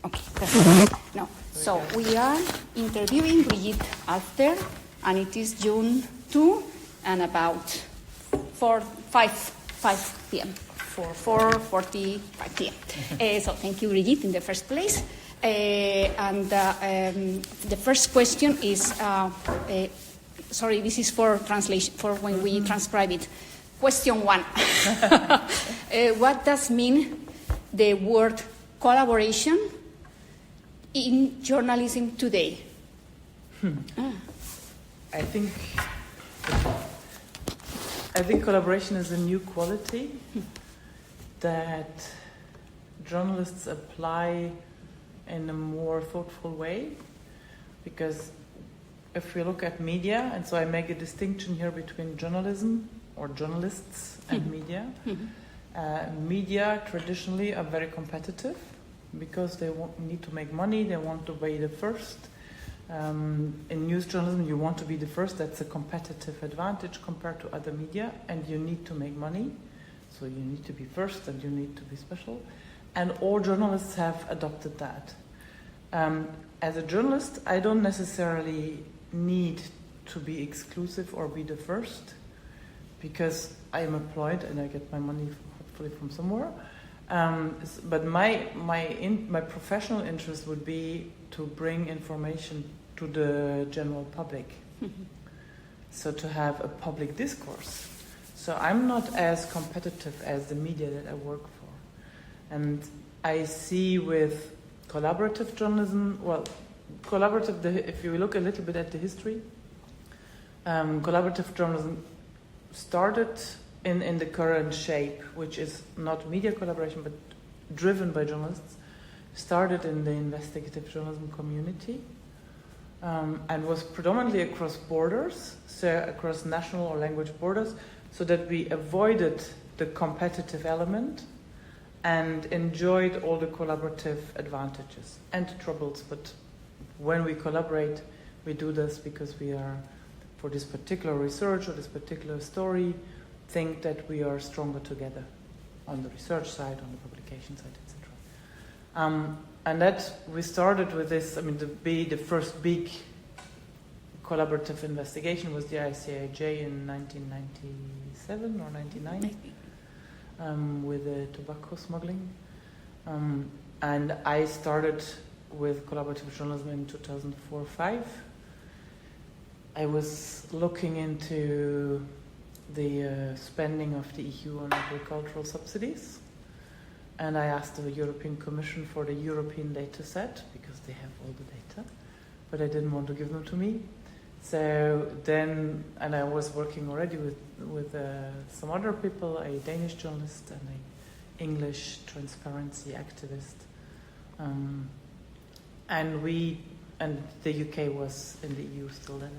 Okay, perfect. No. So we are interviewing Brigitte Alter, and it is June 2 and about 5 p.m. 4:45 p.m. So thank you, Brigitte, in the first place. The first question is, sorry, this is for translation, for when we transcribe it. Question 1. What does mean the word collaboration in journalism today? I think collaboration is a new quality that journalists apply in a more thoughtful way, because if we look at media, and so I make a distinction here between journalism or journalists and media. Media traditionally are very competitive because they need to make money, they want to be the first. In news journalism, you want to be the first. That's a competitive advantage compared to other media, and you need to make money. So you need to be first and you need to be special. And all journalists have adopted that. As a journalist, I don't necessarily need to be exclusive or be the first, because I am employed and I get my money hopefully from somewhere. But my professional interest would be to bring information to the general public. So to have a public discourse. So I'm not as competitive as the media that I work for. And I see with collaborative journalism, if you look a little bit at the history, collaborative journalism started in the current shape, which is not media collaboration, but driven by journalists, started in the investigative journalism community, and was predominantly across borders, so across national or language borders, so that we avoided the competitive element and enjoyed all the collaborative advantages and troubles. But when we collaborate, we do this because we are, for this particular research or this particular story, think that we are stronger together on the research side, on the publication side, etc. And that we started with this. The first big collaborative investigation was the ICIJ in 1997 or 99 with the tobacco smuggling. And I started with collaborative journalism in 2004-05. I was looking into the spending of the EU on agricultural subsidies, and I asked the European Commission for the European data set because they have all the data, but I didn't want to give them to me. So then, and I was working already with some other people, a Danish journalist and an English transparency activist, and the UK was in the EU still then.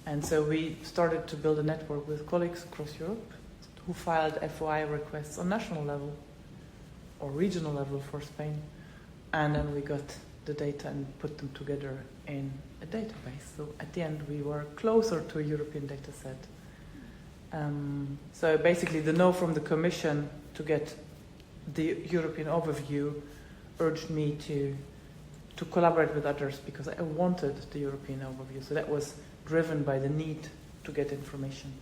And so we started to build a network with colleagues across Europe who filed FOI requests on national level or regional level for Spain. And then we got the data and put them together in a database. So at the end, we were closer to a European data set. So basically, the no from the Commission to get the European overview urged me to collaborate with others because I wanted the European overview. So that was driven by the need to get information.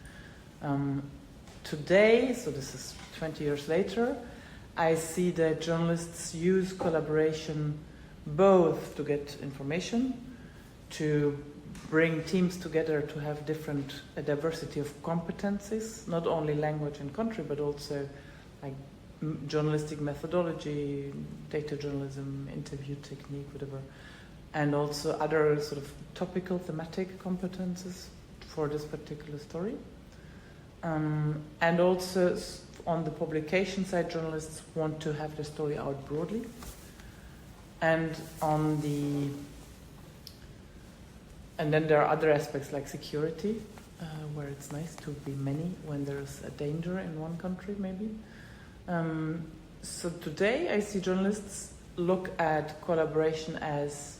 Today, so this is 20 years later, I see that journalists use collaboration both to get information, to bring teams together to have a diversity of competencies, not only language and country, but also like journalistic methodology, data journalism, interview technique, whatever, and also other sort of topical thematic competences for this particular story. And also on the publication side, journalists want to have the story out broadly. And then there are other aspects like security, where it's nice to be many when there's a danger in one country, maybe. So today I see journalists look at collaboration as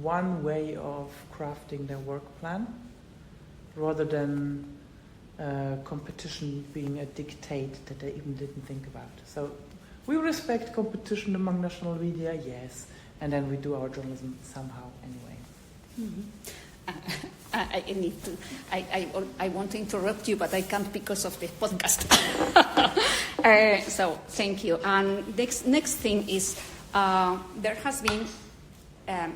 one way of crafting their work plan, rather than competition being a dictate that they even didn't think about. So We respect competition among national media, yes, and then we do our journalism somehow anyway. I need to. I want to interrupt you, but I can't because of the podcast. So thank you. And next thing is there has been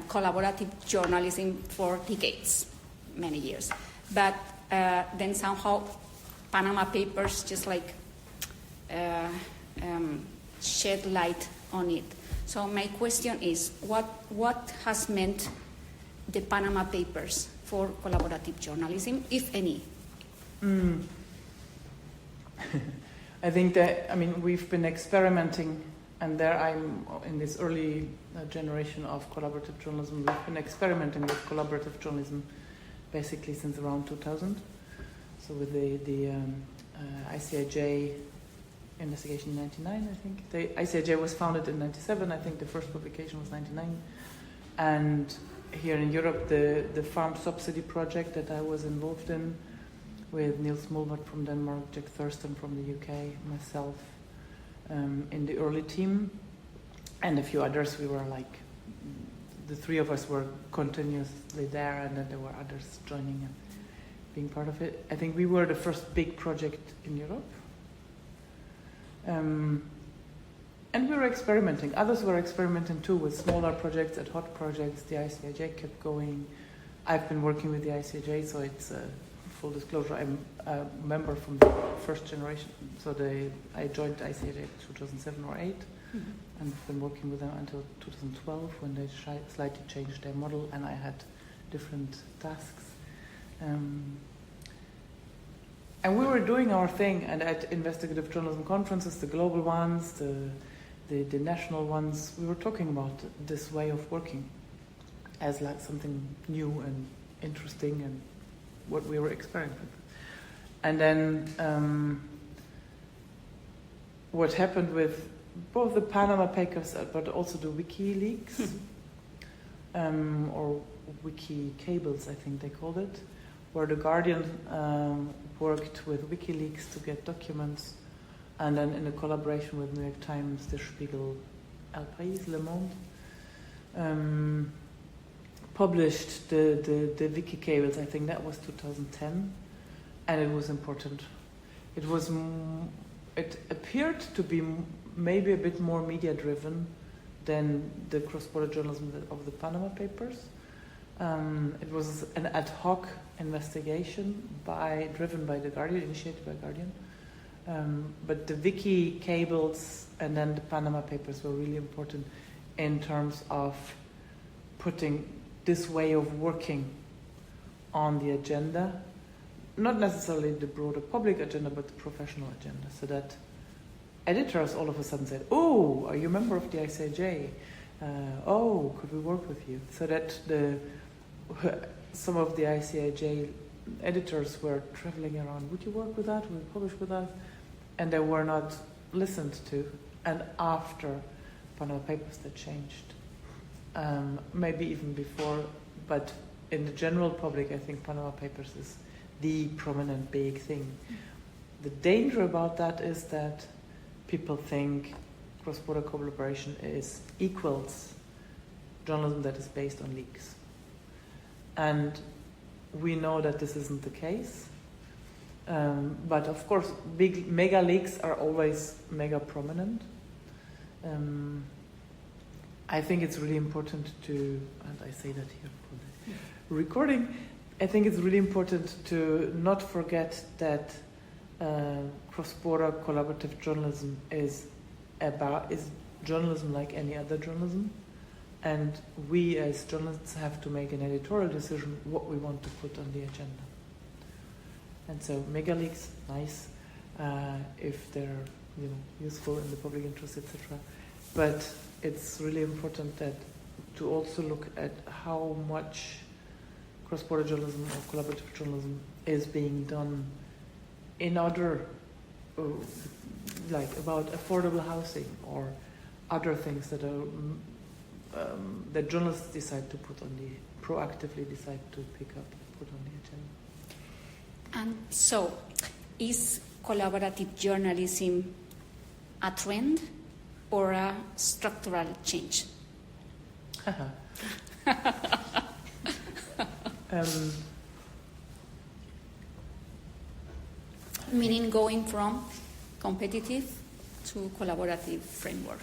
collaborative journalism for decades, many years, but then somehow Panama Papers just like shed light on it. So my question is, what has meant the Panama Papers for collaborative journalism, if any? I think that, we've been experimenting, and there I'm in this early generation of collaborative journalism. We've been experimenting with collaborative journalism basically since around 2000. So with the ICIJ investigation in 99, I think. The ICIJ was founded in 97, I think the first publication was 99. And here in Europe, the farm subsidy project that I was involved in with Niels Mulvert from Denmark, Jack Thurston from the UK, myself in the early team, and a few others. We were like, the three of us were continuously there, and then there were others joining and being part of it. I think we were the first big project in Europe. And we were experimenting. Others were experimenting too with smaller projects, ad hoc projects. The ICIJ kept going. I've been working with the ICIJ, so it's full disclosure. I'm a member from the first generation. So I joined the ICIJ in 2007 or 8, and I've been working with them until 2012 when they slightly changed their model, and I had different tasks. And we were doing our thing, and at investigative journalism conferences, the global ones, the national ones, we were talking about this way of working as like something new and interesting and what we were experimenting with. And then what happened with both the Panama Papers but also the WikiLeaks, or Wiki Cables, I think they called it, where the Guardian worked with WikiLeaks to get documents, and then in a collaboration with New York Times, Der Spiegel, El País, Le Monde, published the Wiki Cables. I think that was 2010, and it was important. It appeared to be maybe a bit more media-driven than the cross-border journalism of the Panama Papers. It was an ad hoc investigation driven by the Guardian, initiated by Guardian. But the Wiki Cables and then the Panama Papers were really important in terms of putting this way of working on the agenda, not necessarily the broader public agenda, but the professional agenda, so that editors all of a sudden said, "Oh, are you a member of the ICIJ? Oh, could we work with you?" So that some of the ICIJ editors were traveling around. Would you work with that? Would you publish with that? And they were not listened to. And after Panama Papers, that changed. Maybe even before, but in the general public, I think Panama Papers is the prominent big thing. The danger about that is that people think cross-border collaboration equals journalism that is based on leaks. And we know that this isn't the case. But of course, big mega leaks are always mega prominent. I think it's really important to, and I say that here for the recording, I think it's really important to not forget that cross-border collaborative journalism is journalism like any other journalism. And we as journalists have to make an editorial decision what we want to put on the agenda. And so mega leaks, nice, if they're useful in the public interest, etc. But it's really important to also look at how much cross-border journalism or collaborative journalism is being done in other, like about affordable housing or other things that are that journalists decide to proactively decide to pick up and put on the agenda. And so, is collaborative journalism a trend or a structural change? Meaning going from competitive to collaborative framework.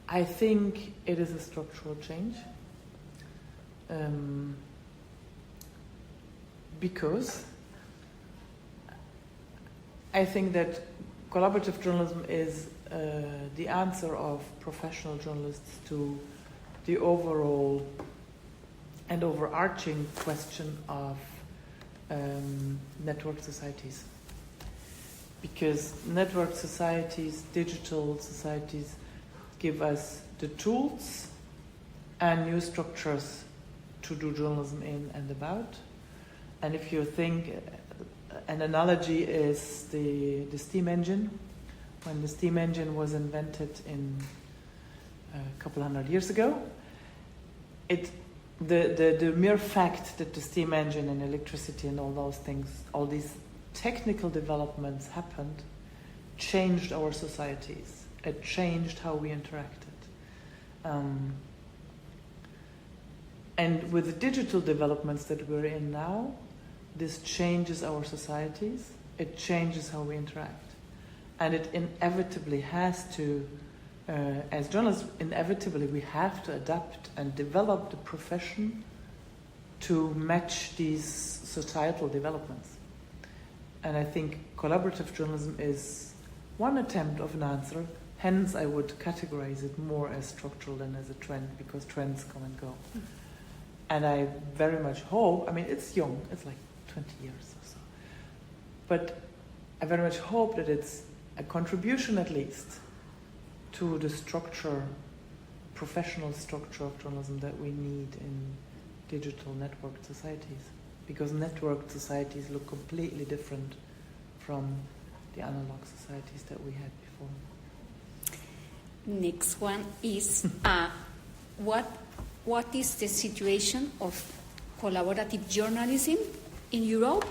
I think it is a structural change because I think that collaborative journalism is the answer of professional journalists to the overall and overarching question of network societies. Because network societies, digital societies, give us the tools and new structures to do journalism in and about. And if you think, an analogy is the steam engine. When the steam engine was invented in a couple hundred years ago, the mere fact that the steam engine and electricity and all those things, all these technical developments happened, changed our societies. It changed how we interacted. And with the digital developments that we're in now, this changes our societies. It changes how we interact. And it inevitably has to, as journalists, inevitably we have to adapt and develop the profession to match these societal developments. And I think collaborative journalism is one attempt of an answer. Hence, I would categorize it more as structural than as a trend, because trends come and go. And I very much hope, I mean, it's young, it's like 20 years or so. But I very much hope that it's a contribution at least to the structure, professional structure of journalism that we need in digital networked societies. Because networked societies look completely different from the analog societies that we had before. Next one is, what is the situation of collaborative journalism in Europe?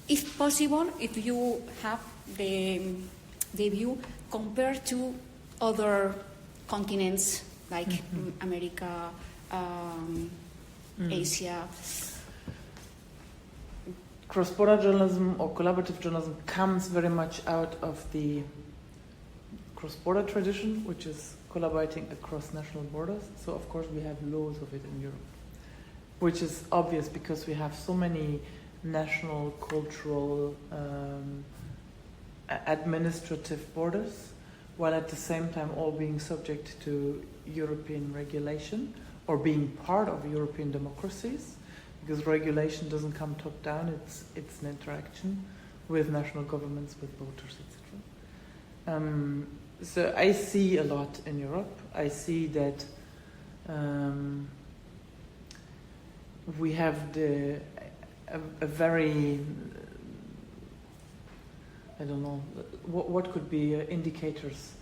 If possible, if you have the view compared to other continents like America, Asia. Cross-border journalism or collaborative journalism comes very much out of the cross-border tradition, which is collaborating across national borders. So, of course, we have loads of it in Europe, which is obvious because we have so many national, cultural, administrative borders, while at the same time all being subject to European regulation or being part of European democracies, because regulation doesn't come top down, it's an interaction with national governments, with voters, etc. So I see a lot in Europe. I see that we have a very, I don't know, what could be indicators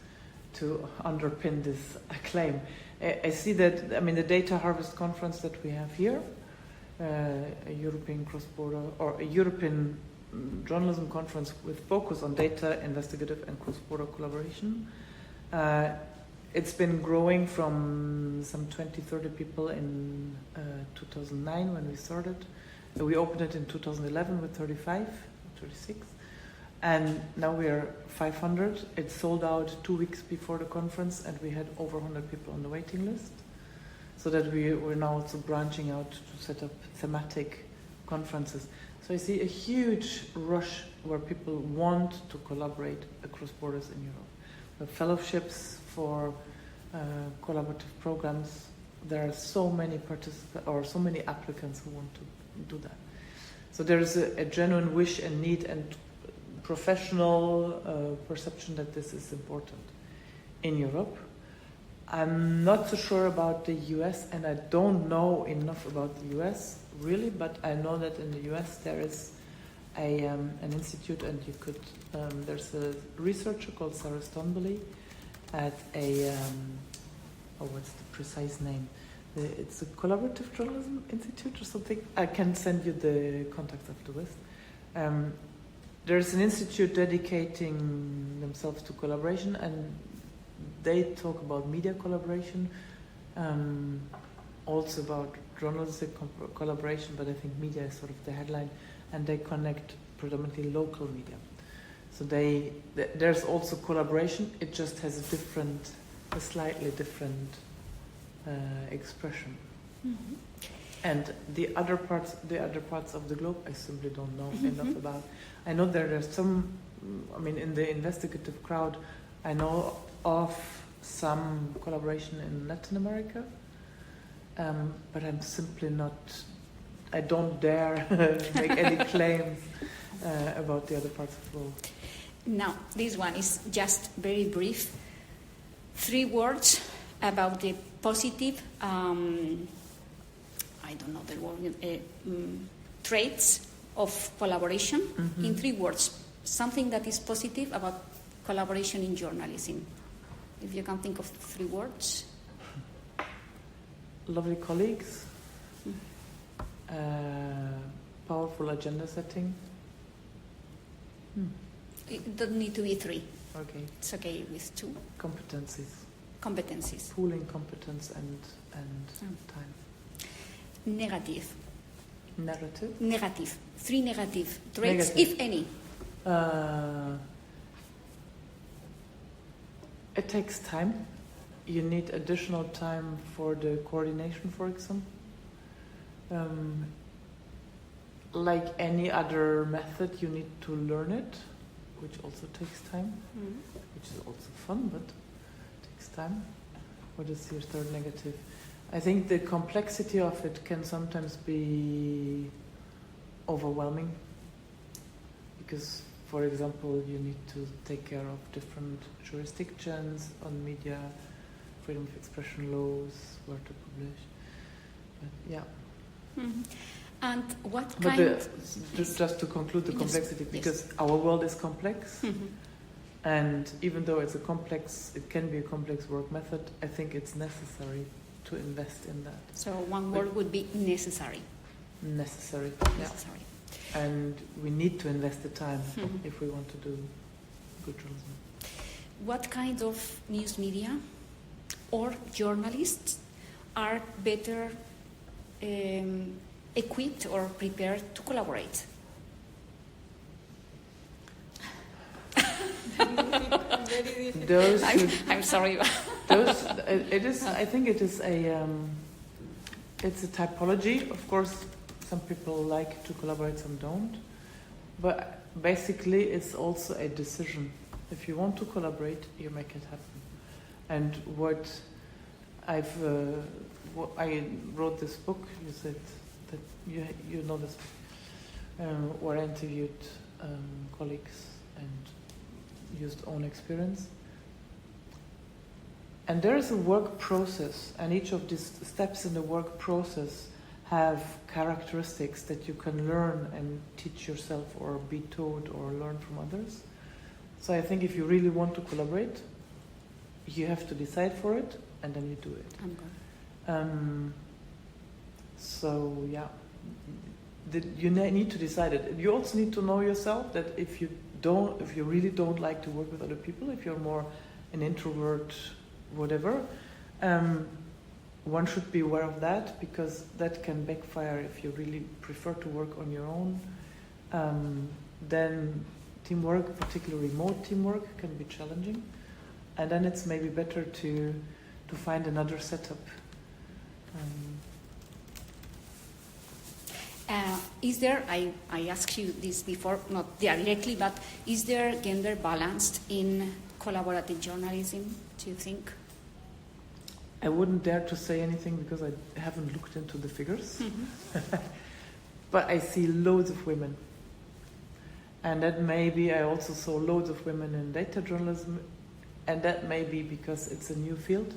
to underpin this claim. I see that, I mean, the Data Harvest Conference that we have here, a European cross-border or a European journalism conference with focus on data, investigative and cross-border collaboration. It's been growing from some 20-30 people in 2009 when we started. We opened it in 2011 with 35, 36. And now we are 500. It sold out 2 weeks before the conference, and we had over 100 people on the waiting list. So that we're now also branching out to set up thematic conferences. So I see a huge rush where people want to collaborate across borders in Europe. The fellowships for collaborative programs, there are so many so many applicants who want to do that. So there is a genuine wish and need and professional perception that this is important in Europe. I'm not so sure about the US, and I don't know enough about the US really, but I know that in the US there is an institute, and you could there's a researcher called Sarah Stonbelly at what's the precise name? It's a Collaborative Journalism Institute or something. I can send you the contact afterwards. there's an institute dedicating themselves to collaboration, and they talk about media collaboration, also about journalistic collaboration, but I think media is sort of the headline, and they connect predominantly local media. So there's also collaboration. It just has a slightly different expression. Mm-hmm. And the other parts of the globe, I simply don't know enough about. I know there are some. I mean, in the investigative crowd, I know of some collaboration in Latin America, but I'm simply not. I don't dare make any claims about the other parts of the world. Now, this one is just very brief. 3 words about the positive, I don't know the word, traits of collaboration. Mm-hmm. In 3 words, something that is positive about collaboration in journalism. If you can think of 3 words. Lovely colleagues, powerful agenda setting. It doesn't need to be 3. Okay. It's okay with 2. Competencies. Pooling competence and time. Negative. Narrative. 3 negative traits, if any. It takes time. You need additional time for the coordination, for example. Like any other method, you need to learn it, which also takes time, which is also fun, but takes time. What is your 3rd negative? I think the complexity of it can sometimes be overwhelming, because, for example, you need to take care of different jurisdictions on media, freedom of expression laws, where to publish. But yeah. Mm-hmm. And what kind? Just to conclude the complexity, because our world is complex, and even though it can be a complex work method, I think it's necessary to invest in that. So one word would be necessary. Necessary. Necessary. And we need to invest the time if we want to do good journalism. What kind of news media or journalists are better equipped or prepared to collaborate? I'm sorry. I think it is it's a typology. Of course, some people like to collaborate, some don't. But basically, it's also a decision. If you want to collaborate, you make it happen. And I wrote this book. You said that you know this book, where I interviewed colleagues and used own experience. And there is a work process, and each of these steps in the work process have characteristics that you can learn and teach yourself or be taught or learn from others. So I think if you really want to collaborate, you have to decide for it, and then you do it. So yeah, you need to decide it. You also need to know yourself that if you really don't like to work with other people, if you're more an introvert, whatever, one should be aware of that, because that can backfire if you really prefer to work on your own. Then teamwork, particularly remote teamwork, can be challenging, and then it's maybe better to find another setup. Is there, I asked you this before, not directly, but is there gender balanced in collaborative journalism, do you think? I wouldn't dare to say anything because I haven't looked into the figures. But I see loads of women. And that may be, I also saw loads of women in data journalism, and that may be because it's a new field,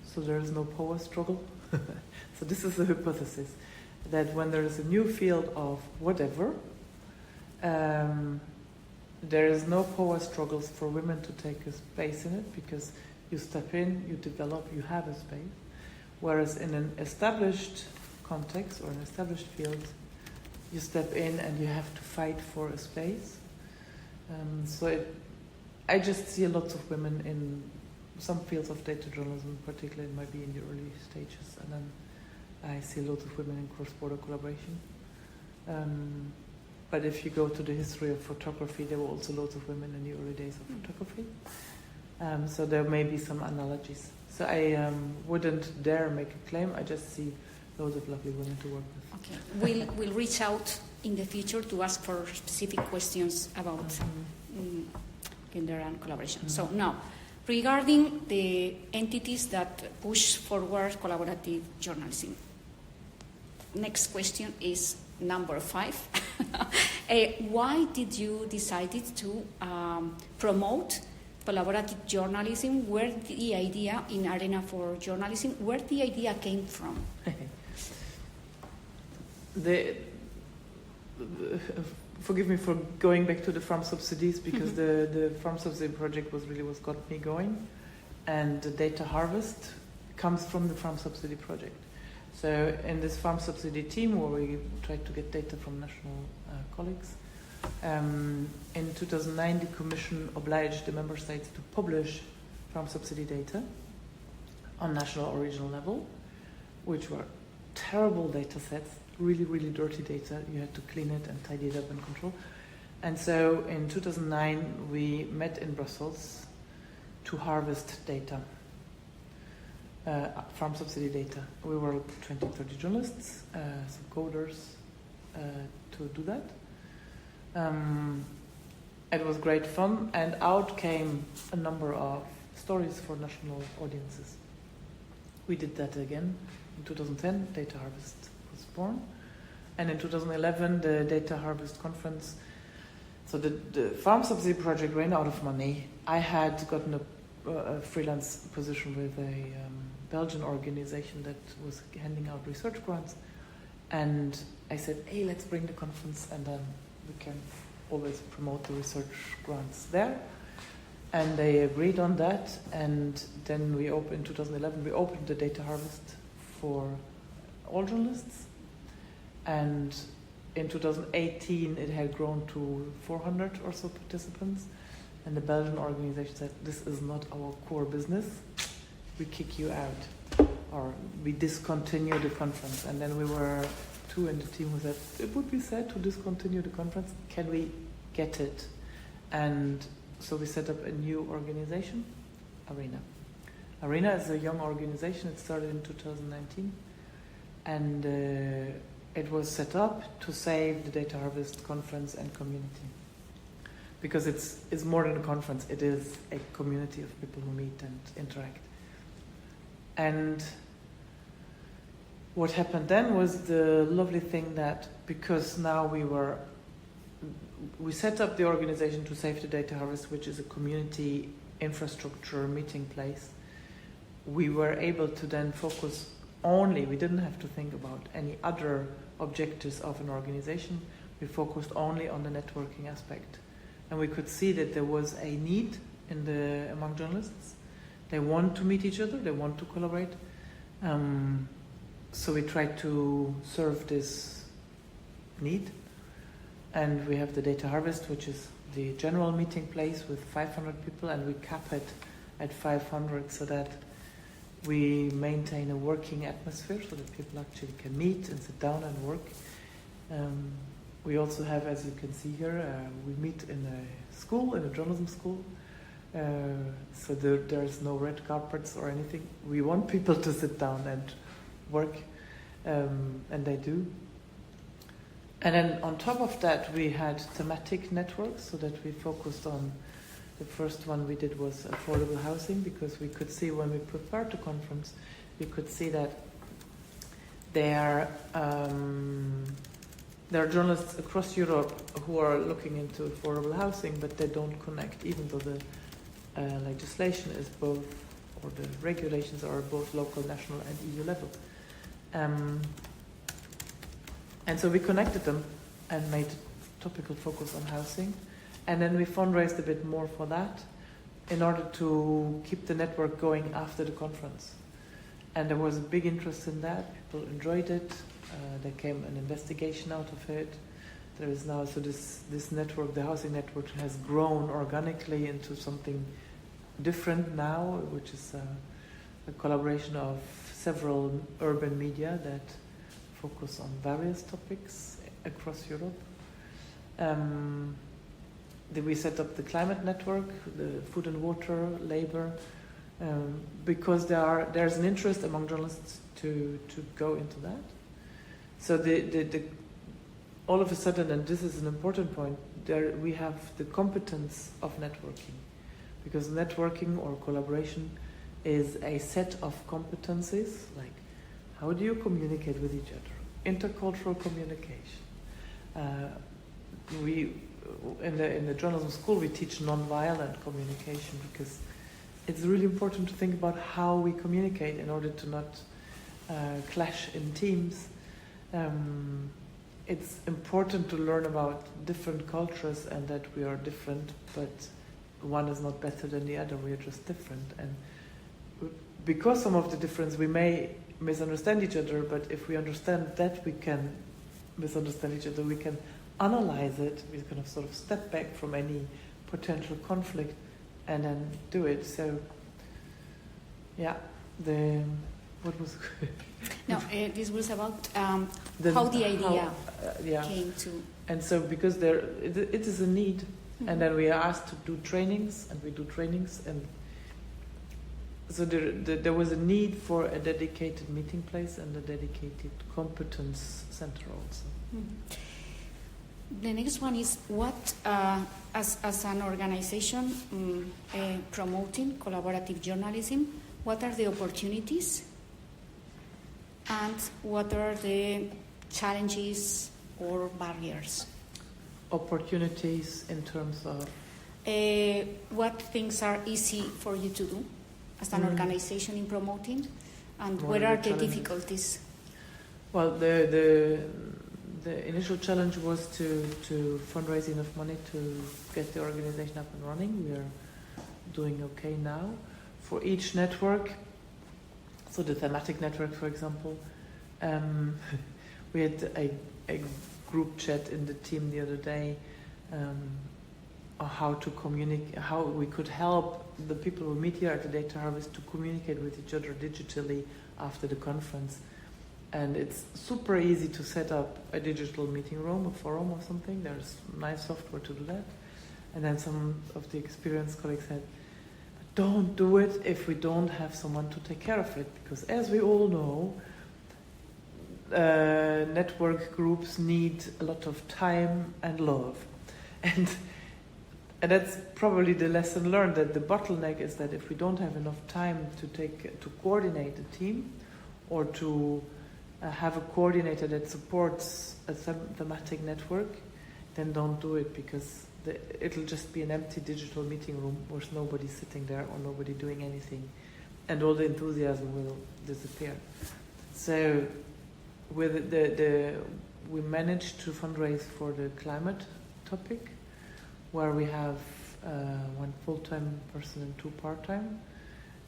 so there is no power struggle. So this is a hypothesis, that when there is a new field of whatever, there is no power struggles for women to take a space in it, because you step in, you develop, you have a space. Whereas in an established context or an established field, you step in and you have to fight for a space. I just see a lot of women in some fields of data journalism, particularly it might be in the early stages, and then I see a lot of women in cross-border collaboration. But if you go to the history of photography, there were also lots of women in the early days of photography. So there may be some analogies. So I wouldn't dare make a claim. I just see loads of lovely women to work with. Okay, we'll reach out in the future to ask for specific questions about gender and collaboration. So now, regarding the entities that push forward collaborative journalism. Next question is number 5. Why did you decide to promote collaborative journalism? Where the idea in Arena for Journalism, where the idea came from? Forgive me for going back to the farm subsidies, because the farm subsidy project was really what got me going, and the data harvest comes from the farm subsidy project. So in this farm subsidy team, where we tried to get data from national colleagues, in 2009 the Commission obliged the member states to publish farm subsidy data on national or regional level, which were terrible data sets, really, really dirty data. You had to clean it and tidy it up and control. And so in 2009 we met in Brussels to harvest data. Farm subsidy data. We were 20, 30 journalists, some coders to do that. It was great fun, and out came a number of stories for national audiences. We did that again in 2010. Data Harvest was born, and in 2011 the Data Harvest conference. So the farm subsidy project ran out of money. I had gotten a freelance position with a Belgian organization that was handing out research grants, and I said, hey, let's bring the conference, and then we can always promote the research grants there. And they agreed on that, and then in 2011 we opened the Data Harvest for all journalists, and in 2018 it had grown to 400 or so participants, and the Belgian organization said, this is not our core business, we kick you out, or we discontinue the conference. And then we were 2 in the team who said, it would be sad to discontinue the conference, can we get it? And so we set up a new organization, Arena. Arena is a young organization. It started in 2019, and it was set up to save the Data Harvest conference and community, because it's more than a conference. It is a community of people who meet and interact. And what happened then was the lovely thing that, because now we set up the organization to save the Data Harvest, which is a community infrastructure meeting place, we were able to then focus only, we didn't have to think about any other objectives of an organization. We focused only on the networking aspect. And we could see that there was a need among journalists. They want to meet each other, they want to collaborate. So we tried to serve this need. And we have the Data Harvest, which is the general meeting place with 500 people, and we cap it at 500 so that we maintain a working atmosphere so that people actually can meet and sit down and work. We also have, as you can see here, we meet in a school, in a journalism school. So there's no red carpets or anything. We want people to sit down and work, and they do. And then on top of that, we had thematic networks, so that we focused on, the first one we did was affordable housing, because we could see when we prepared the conference, we could see that there are journalists across Europe who are looking into affordable housing, but they don't connect, even though the legislation is both, or the regulations are both local, national and EU level. And so we connected them and made topical focus on housing. And then we fundraised a bit more for that in order to keep the network going after the conference. And there was a big interest in that. People enjoyed it. There came an investigation out of it. there is now, so this network, the housing network, has grown organically into something different now, which is a collaboration of several urban media that focus on various topics across Europe. We set up the climate network, the food and water, labor, because there's an interest among journalists to go into that. So all of a sudden, and this is an important point, there we have the competence of networking, because networking or collaboration is a set of competencies, like how do you communicate with each other, intercultural communication. We in the journalism school we teach non-violent communication, because it's really important to think about how we communicate in order to not clash in teams. It's important to learn about different cultures and that we are different, but one is not better than the other, we are just different. And because some of the difference we may misunderstand each other, but if we understand that we can misunderstand each other, we can analyze it, we kind of sort of step back from any potential conflict and then do it. So, yeah, what was no, this was about how the idea came to. And so because it is a need, and then we are asked to do trainings, and we do trainings, and so there was a need for a dedicated meeting place and a dedicated competence center also. The next one is what, as an organization promoting collaborative journalism, what are the opportunities and what are the challenges or barriers? Opportunities in terms of? What things are easy for you to do as an organization in promoting, and what are the difficulties? Well, the initial challenge was to fundraise enough money to get the organization up and running. We are doing okay now. For each network, so the thematic network, for example, we had a group chat in the team the other day on how to communicate, how we could help the people who meet here at the Data Harvest to communicate with each other digitally after the conference. And it's super easy to set up a digital meeting room, a forum or something. There's nice software to do that. And then some of the experienced colleagues said, don't do it if we don't have someone to take care of it. Because as we all know, network groups need a lot of time and love. And that's probably the lesson learned, that the bottleneck is that if we don't have enough time to coordinate a team, or to have a coordinator that supports a thematic network, then don't do it, because it'll just be an empty digital meeting room where nobody's sitting there or nobody doing anything, and all the enthusiasm will disappear. So with we managed to fundraise for the climate topic, where we have one full-time person and 2 part-time,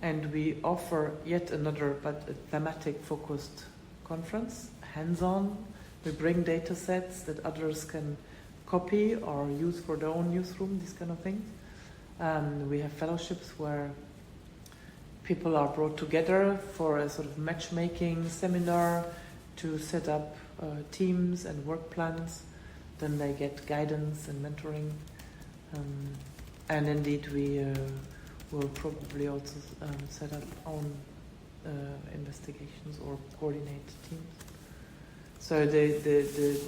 and we offer yet another but a thematic focused conference, hands-on. We bring data sets that others can copy or use for their own newsroom, these kind of things. We have fellowships where people are brought together for a sort of matchmaking seminar to set up teams and work plans. Then they get guidance and mentoring. And indeed, we will probably also set up own investigations or coordinate teams. So the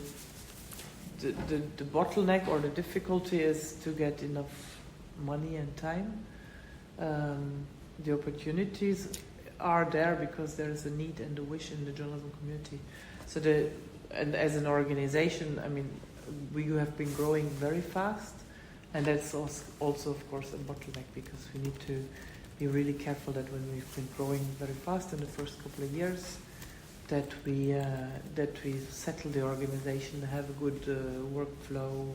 bottleneck or the difficulty is to get enough money and time. The opportunities are there because there is a need and a wish in the journalism community. So and as an organization, I mean, we have been growing very fast, and that's also of course a bottleneck, because we need to be really careful that when we've been growing very fast in the first couple of years, that we settle the organization, have a good workflow,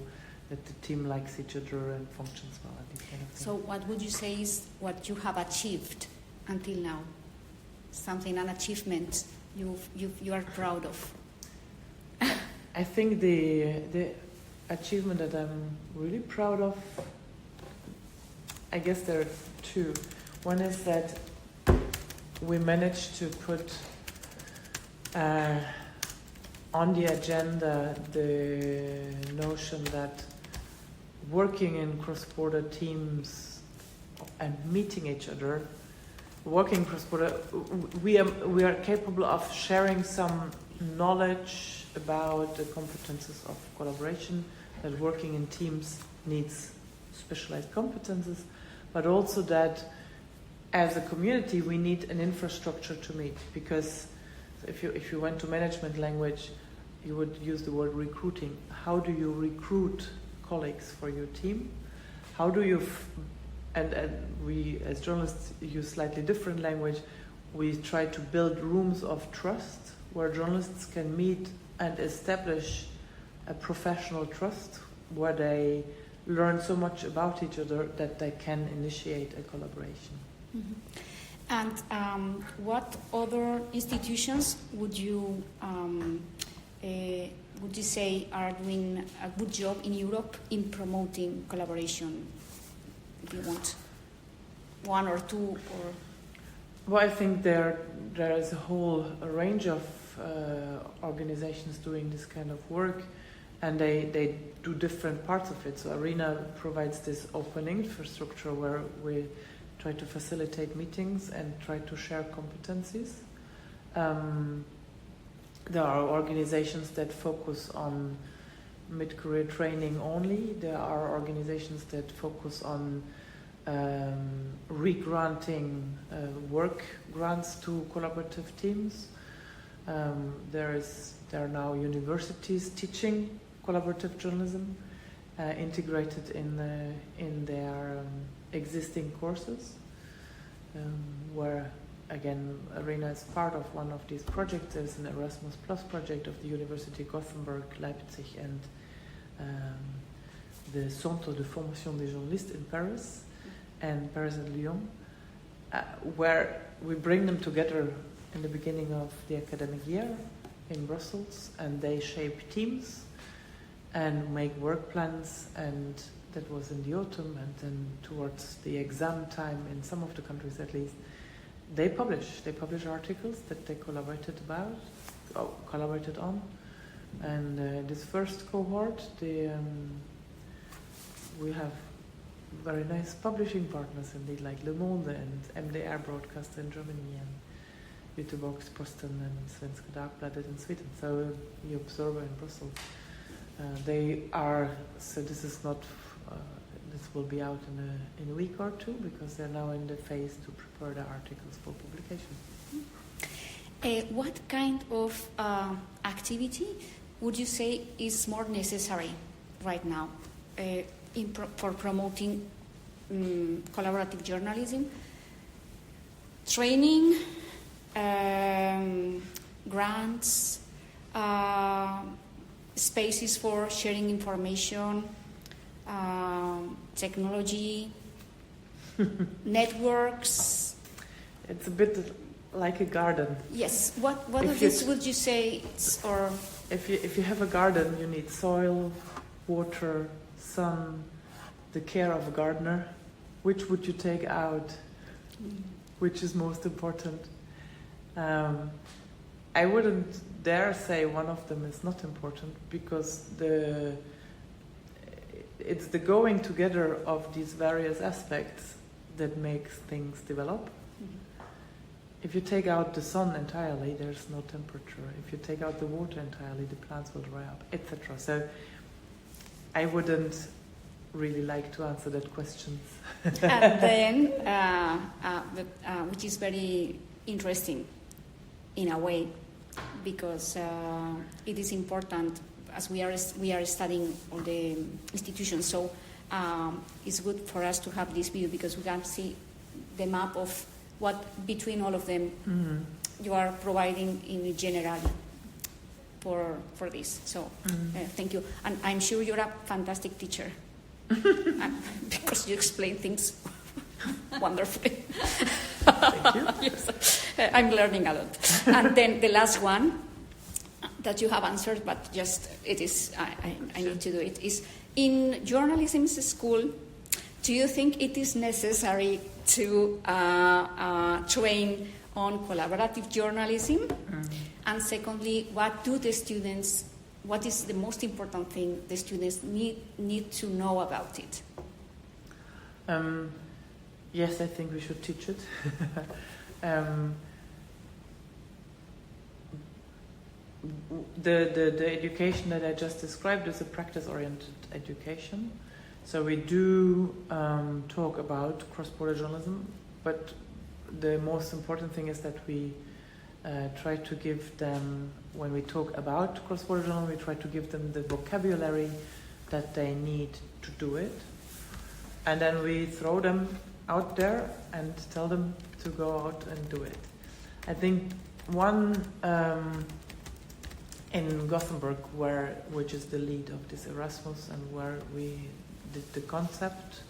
that the team likes each other and functions well, and these kind of things. So what would you say is what you have achieved until now? An achievement you are proud of? I think achievement that I'm really proud of, I guess there are two. One is that we managed to put on the agenda the notion that working in cross-border teams and meeting each other, working cross-border, we are capable of sharing some knowledge about the competences of collaboration, that working in teams needs specialized competences, but also that as a community we need an infrastructure to meet, because if you went to management language, you would use the word recruiting. How do you recruit colleagues for your team? How do you, and we as journalists use slightly different language, we try to build rooms of trust where journalists can meet and establish a professional trust where they learn so much about each other that they can initiate a collaboration. Mm-hmm. And what other institutions would you say are doing a good job in Europe in promoting collaboration? If you want one or two, or well, I think there is a whole range of organizations doing this kind of work, and they do different parts of it. So Arena provides this open infrastructure where we try to facilitate meetings and try to share competencies. There are organizations that focus on mid-career training only. There are organizations that focus on re-granting work grants to collaborative teams. There are now universities teaching collaborative journalism integrated in their existing courses, where again Arena is part of one of these projects. There's an Erasmus Plus project of the University Gothenburg, Leipzig, and the Centre de Formation des Journalistes in Paris, and Paris and Lyon, where we bring them together in the beginning of the academic year in Brussels, and they shape teams and make work plans, and that was in the autumn, and then towards the exam time in some of the countries at least, they publish articles that they collaborated on, and this first cohort, we have very nice publishing partners indeed, like Le Monde and MDR broadcaster in Germany, and Göteborgs-Posten and Svenska Dagbladet in Sweden. So the Observer in Brussels. They are, so this is not, this will be out in a week or two, because they're now in the phase to prepare the articles for publication. What kind of activity would you say is more necessary right now for promoting collaborative journalism? Training, grants, spaces for sharing information, technology, networks. It's a bit like a garden. Yes. What of this would you say? Or if you have a garden, you need soil, water, sun, the care of a gardener. Which would you take out? Which is most important? I wouldn't dare say one of them is not important, because it's the going together of these various aspects that makes things develop. Mm-hmm. If you take out the sun entirely, there's no temperature. If you take out the water entirely, the plants will dry up, etc. So I wouldn't really like to answer that question. And then, which is very interesting in a way, because it is important, as we are studying all the institutions. So it's good for us to have this view, because we can see the map of what between all of them you are providing in general for this. So thank you, and I'm sure you're a fantastic teacher because you explain things wonderfully. Thank you. Yes, I'm learning a lot. And then the last one, that you have answered, but just it is, I need to do it, is in journalism school, do you think it is necessary to train on collaborative journalism? And secondly, what is the most important thing the students need to know about it? Yes, I think we should teach it. The education that I just described is a practice-oriented education. So we do talk about cross-border journalism, but the most important thing is that we try to give them, when we talk about cross-border journalism, we try to give them the vocabulary that they need to do it. And then we throw them out there and tell them to go out and do it. I think one in Gothenburg, which is the lead of this Erasmus, and where we did the concept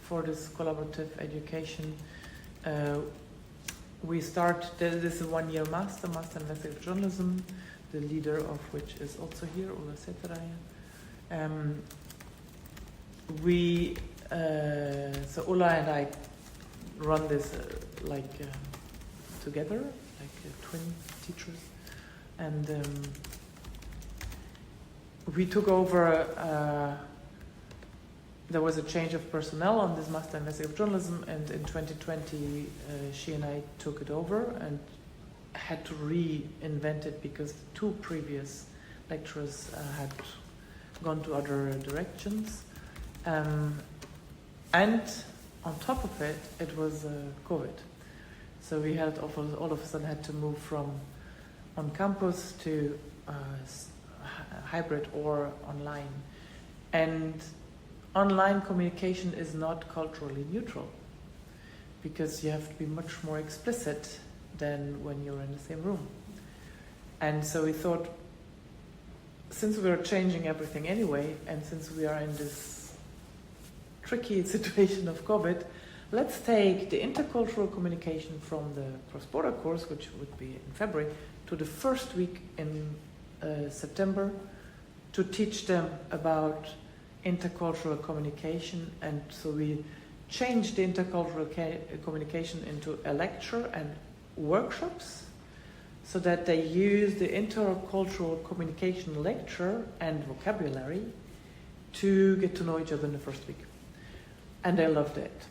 for this collaborative education, we start, this is a one-year master in investigative journalism, the leader of which is also here, Ulla Seteraja. So Ulla and I run this together, twin teachers, and we took over. There was a change of personnel on this master in investigative journalism, and in 2020 she and I took it over and had to reinvent it because the two previous lecturers had gone to other directions. And on top of it, it was COVID. So we had all of a sudden had to move from on campus to hybrid or online. And online communication is not culturally neutral because you have to be much more explicit than when you're in the same room. And so we thought, since we are changing everything anyway, and since we are in this tricky situation of COVID, let's take the intercultural communication from the cross-border course, which would be in February, to the first week in September to teach them about intercultural communication. And so we changed the intercultural communication into a lecture and workshops so that they use the intercultural communication lecture and vocabulary to get to know each other in the first week. And they loved it.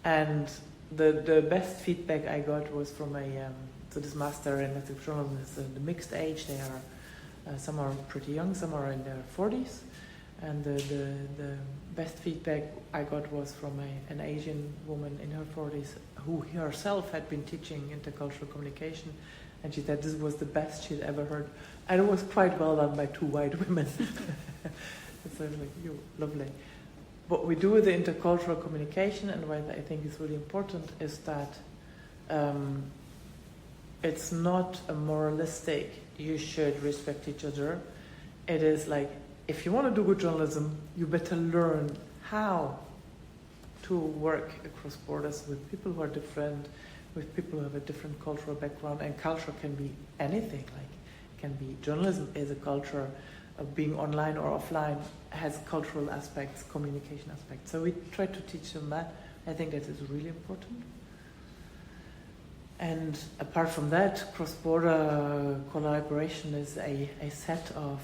And the best feedback I got was from so this master in investigative journalism is the mixed age. They are, some are pretty young, some are in their 40s. And the best feedback I got was from an Asian woman in her 40s who herself had been teaching intercultural communication. And she said this was the best she'd ever heard. And it was quite well done by two white women. So I was like, you, lovely. What we do with the intercultural communication, and what I think is really important, is that it's not a moralistic, you should respect each other. It is like, if you want to do good journalism, you better learn how to work across borders with people who are different, with people who have a different cultural background. And culture can be anything. Like, it can be journalism is a culture. Being online or offline has cultural aspects, communication aspects. So we try to teach them that. I think that is really important. And apart from that, cross-border collaboration is a set of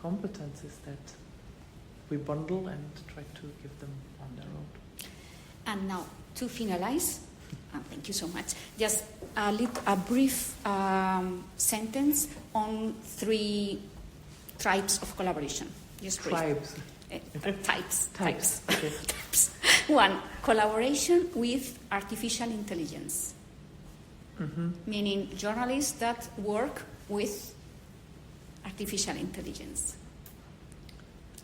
competencies that we bundle and try to give them on their own. And now, to finalize, thank you so much, just a brief sentence on 3 types of collaboration. Just Tribes. Types. Okay. Types. 1, collaboration with artificial intelligence. Mm-hmm. Meaning journalists that work with artificial intelligence.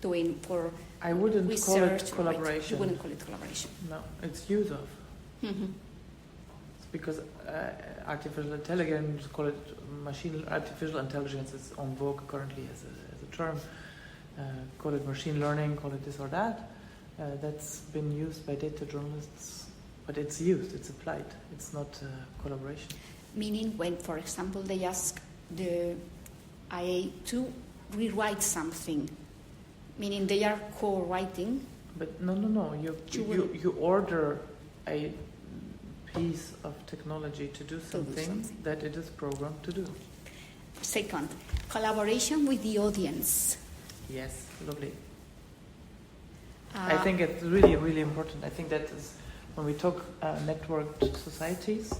Doing for I wouldn't research, call it collaboration. Right? You wouldn't call it collaboration. No, it's use of. Mm-hmm. It's because artificial intelligence, call it artificial intelligence is on vogue currently as a term. Call it machine learning, call it this or that. That's been used by data journalists, but it's used, it's applied. It's not collaboration. Meaning when, for example, they ask the to rewrite something, meaning they are co-writing. But no. You order a piece of technology to do something that it is programmed to do. Second, collaboration with the audience. Yes, lovely. I think it's really, really important. I think that is, when we talk networked societies,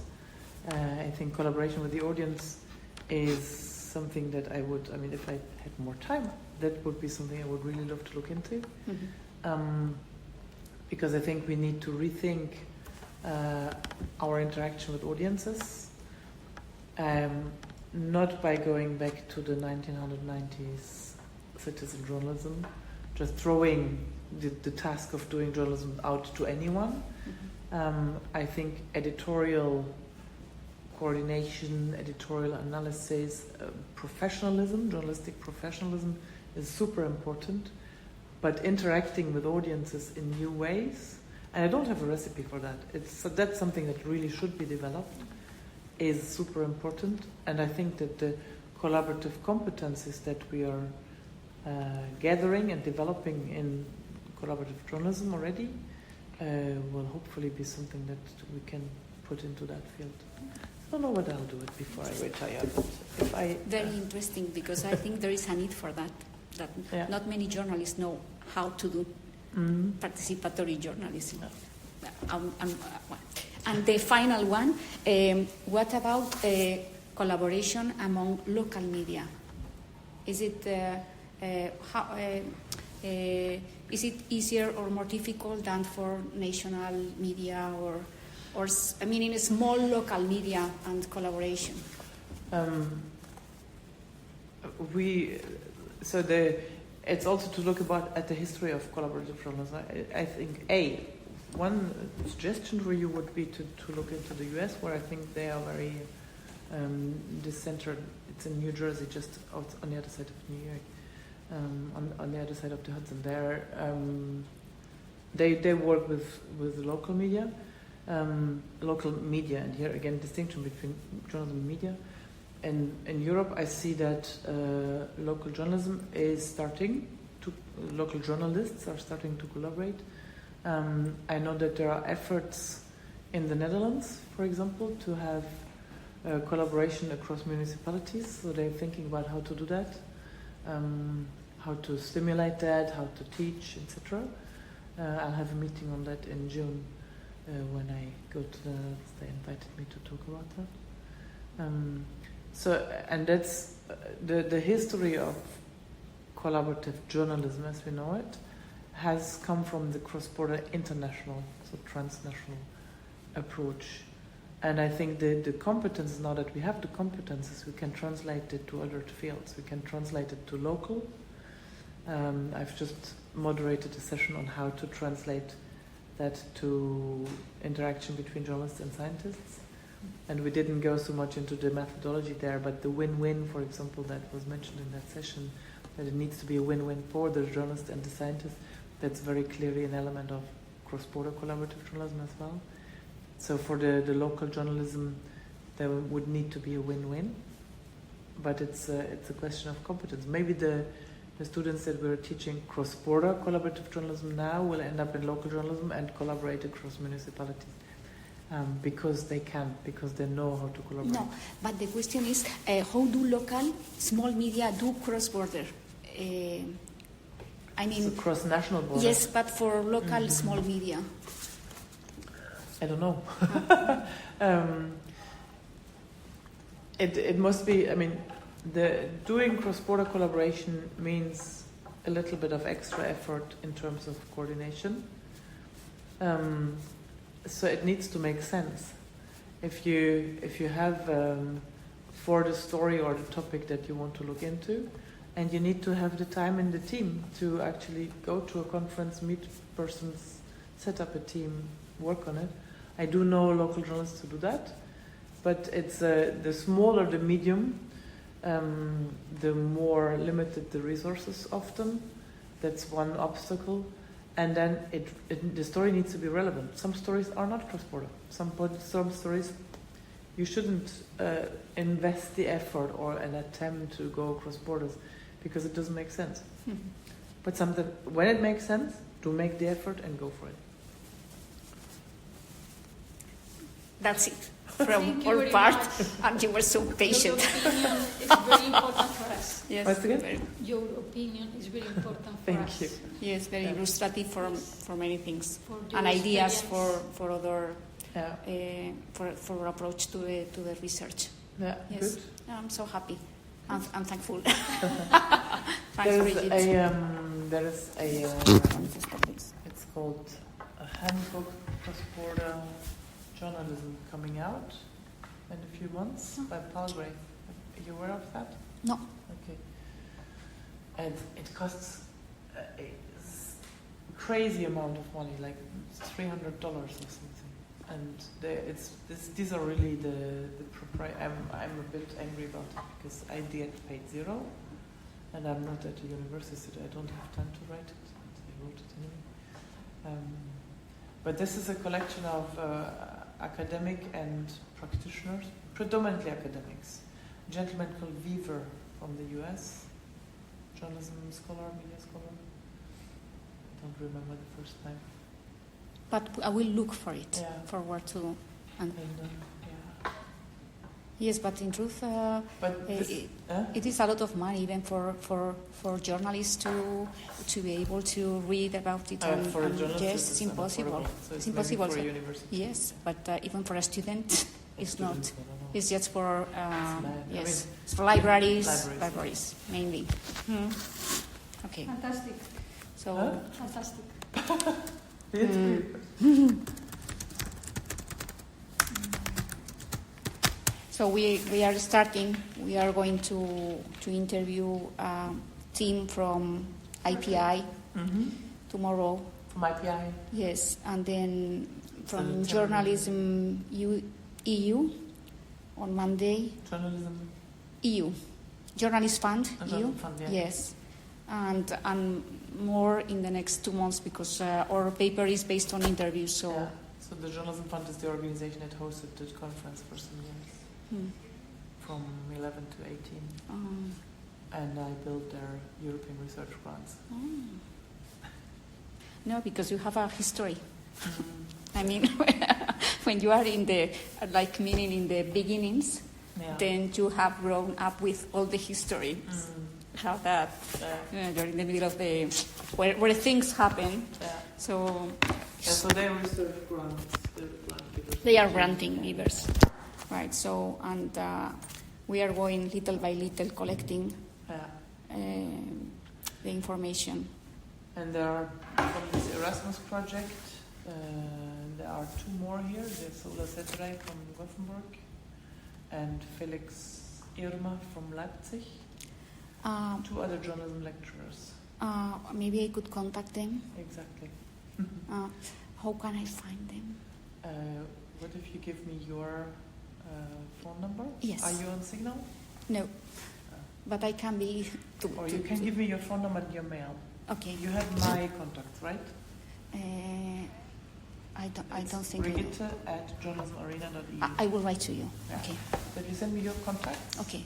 I think collaboration with the audience is something that if I had more time, that would be something I would really love to look into. Mm-hmm. Because I think we need to rethink our interaction with audiences, not by going back to the 1990s citizen journalism, just throwing the task of doing journalism out to anyone. Mm-hmm. I think editorial coordination, editorial analysis, professionalism, journalistic professionalism is super important, but interacting with audiences in new ways, and I don't have a recipe for that. That's something that really should be developed, is super important, and I think that the collaborative competencies that we are gathering and developing in collaborative journalism already will hopefully be something that we can put into that field. I don't know what I'll do it before I retire, but if I... Very interesting, because I think there is a need for that. Yeah. Not many journalists know how to do participatory journalism. Yeah. And the final one, what about collaboration among local media? Is it is it easier or more difficult than for national media or in a small local media and collaboration? It's also to look at the history of collaborative journalism. I think one suggestion for you would be to look into the US, where I think they are very decentered. It's in New Jersey, just on the other side of New York, on the other side of the Hudson. They work with local media, and here again distinction between journalism and media. And in Europe, I see that local journalism is local journalists are starting to collaborate. I know that there are efforts in the Netherlands, for example, to have collaboration across municipalities. So they're thinking about how to do that, how to stimulate that, how to teach, etc. I'll have a meeting on that in June when I go to they invited me to talk about that. And that's the history of collaborative journalism as we know it has come from the cross-border international, so transnational approach. And I think the competences, now that we have the competences, we can translate it to other fields. We can translate it to local. I've just moderated a session on how to translate that to interaction between journalists and scientists. And we didn't go so much into the methodology there, but the win-win, for example, that was mentioned in that session, that it needs to be a win-win for the journalist and the scientist, that's very clearly an element of cross-border collaborative journalism as well. So for the local journalism, there would need to be a win-win, but it's a question of competence. Maybe the students that we're teaching cross-border collaborative journalism now will end up in local journalism and collaborate across municipalities. Because they can, because they know how to collaborate. No, but the question is, how do local small media do cross-border? So cross-national border. Yes, but for local small media. I don't know. It must be. Doing cross-border collaboration means a little bit of extra effort in terms of coordination. So it needs to make sense. If you have for the story or the topic that you want to look into, and you need to have the time in the team to actually go to a conference, meet persons, set up a team, work on it. I do know local journalists who do that, but it's the smaller the medium, the more limited the resources often. That's one obstacle. And then the story needs to be relevant. Some stories are not cross-border. Some stories you shouldn't invest the effort or an attempt to go across borders because it doesn't make sense. But something when it makes sense, do make the effort and go for it. That's it from Thank you our very part, much. and you were so patient. Your opinion is very important for us. Yes, Once again? very, Your opinion is very important for Thank us. you. yes, very Yeah. illustrative for many things, For your and ideas experience. for other Yeah. for approach to the research. Yeah. Yes. Good. I'm so happy. I'm thankful. There Thanks, is Brigitte. there is a it's called a handbook cross-border journalism coming out in a few months by Palgrave. Are you aware of that? No. Okay. And it costs a crazy amount of money, like $300 or something. And these are really the I'm a bit angry about it because I get paid zero, and I'm not at a university. I don't have time to write it. I wrote it anyway. But this is a collection of academic and practitioners, predominantly academics. A gentleman called Weaver from the US, journalism scholar, media scholar. I don't remember the first name. But I will look for it. Yeah. Forward to. And Yeah. yes, but in truth, But this, it is a lot of money even for journalists to be able to read about it. for a and journalist, yes, it's impossible. unaffordable. So It's maybe impossible. for a So- university. yes, but even for a student, it's not. Students, I don't know. It's just for mad. I yes, mean, it's for libraries, libraries. mainly. Okay, Fantastic. so. Huh? Fantastic. So we are starting. We are going to interview a team from IPI Mm-hmm. tomorrow. From IPI. Yes, and then from So Journalism EU on Monday. Journalism. EU, Journalist Fund and EU. Journalism Fund, yeah. Yes, and more in the next 2 months because our paper is based on interviews. So. Yeah. So the Journalism Fund is the organization that hosted the conference for some years, from 11 to 18. And I built their European research grants. No, because you have a history. I mean, when you are in the, like meaning in the beginnings, Yeah. then you have grown up with all the history. How that you're in the middle of the where things happen. Yeah. So So they research grants. they are granting givers, right? So and we are going little by little collecting the information. And there are from this Erasmus project. There are 2 more here. There's Ola Sedrey from Gothenburg and Felix Irma from Leipzig. 2 other journalism lecturers. Maybe I could contact them. Exactly. How can I find them? What if you give me your phone number? Yes. Are you on Signal? No, but I can be. Or you can give me your phone number and your mail. Okay. You have my contacts, right? I don't think I do. Brigitte at journalismarena.eu. I will write to you. Yeah. Okay. So if you send me your contacts, Okay.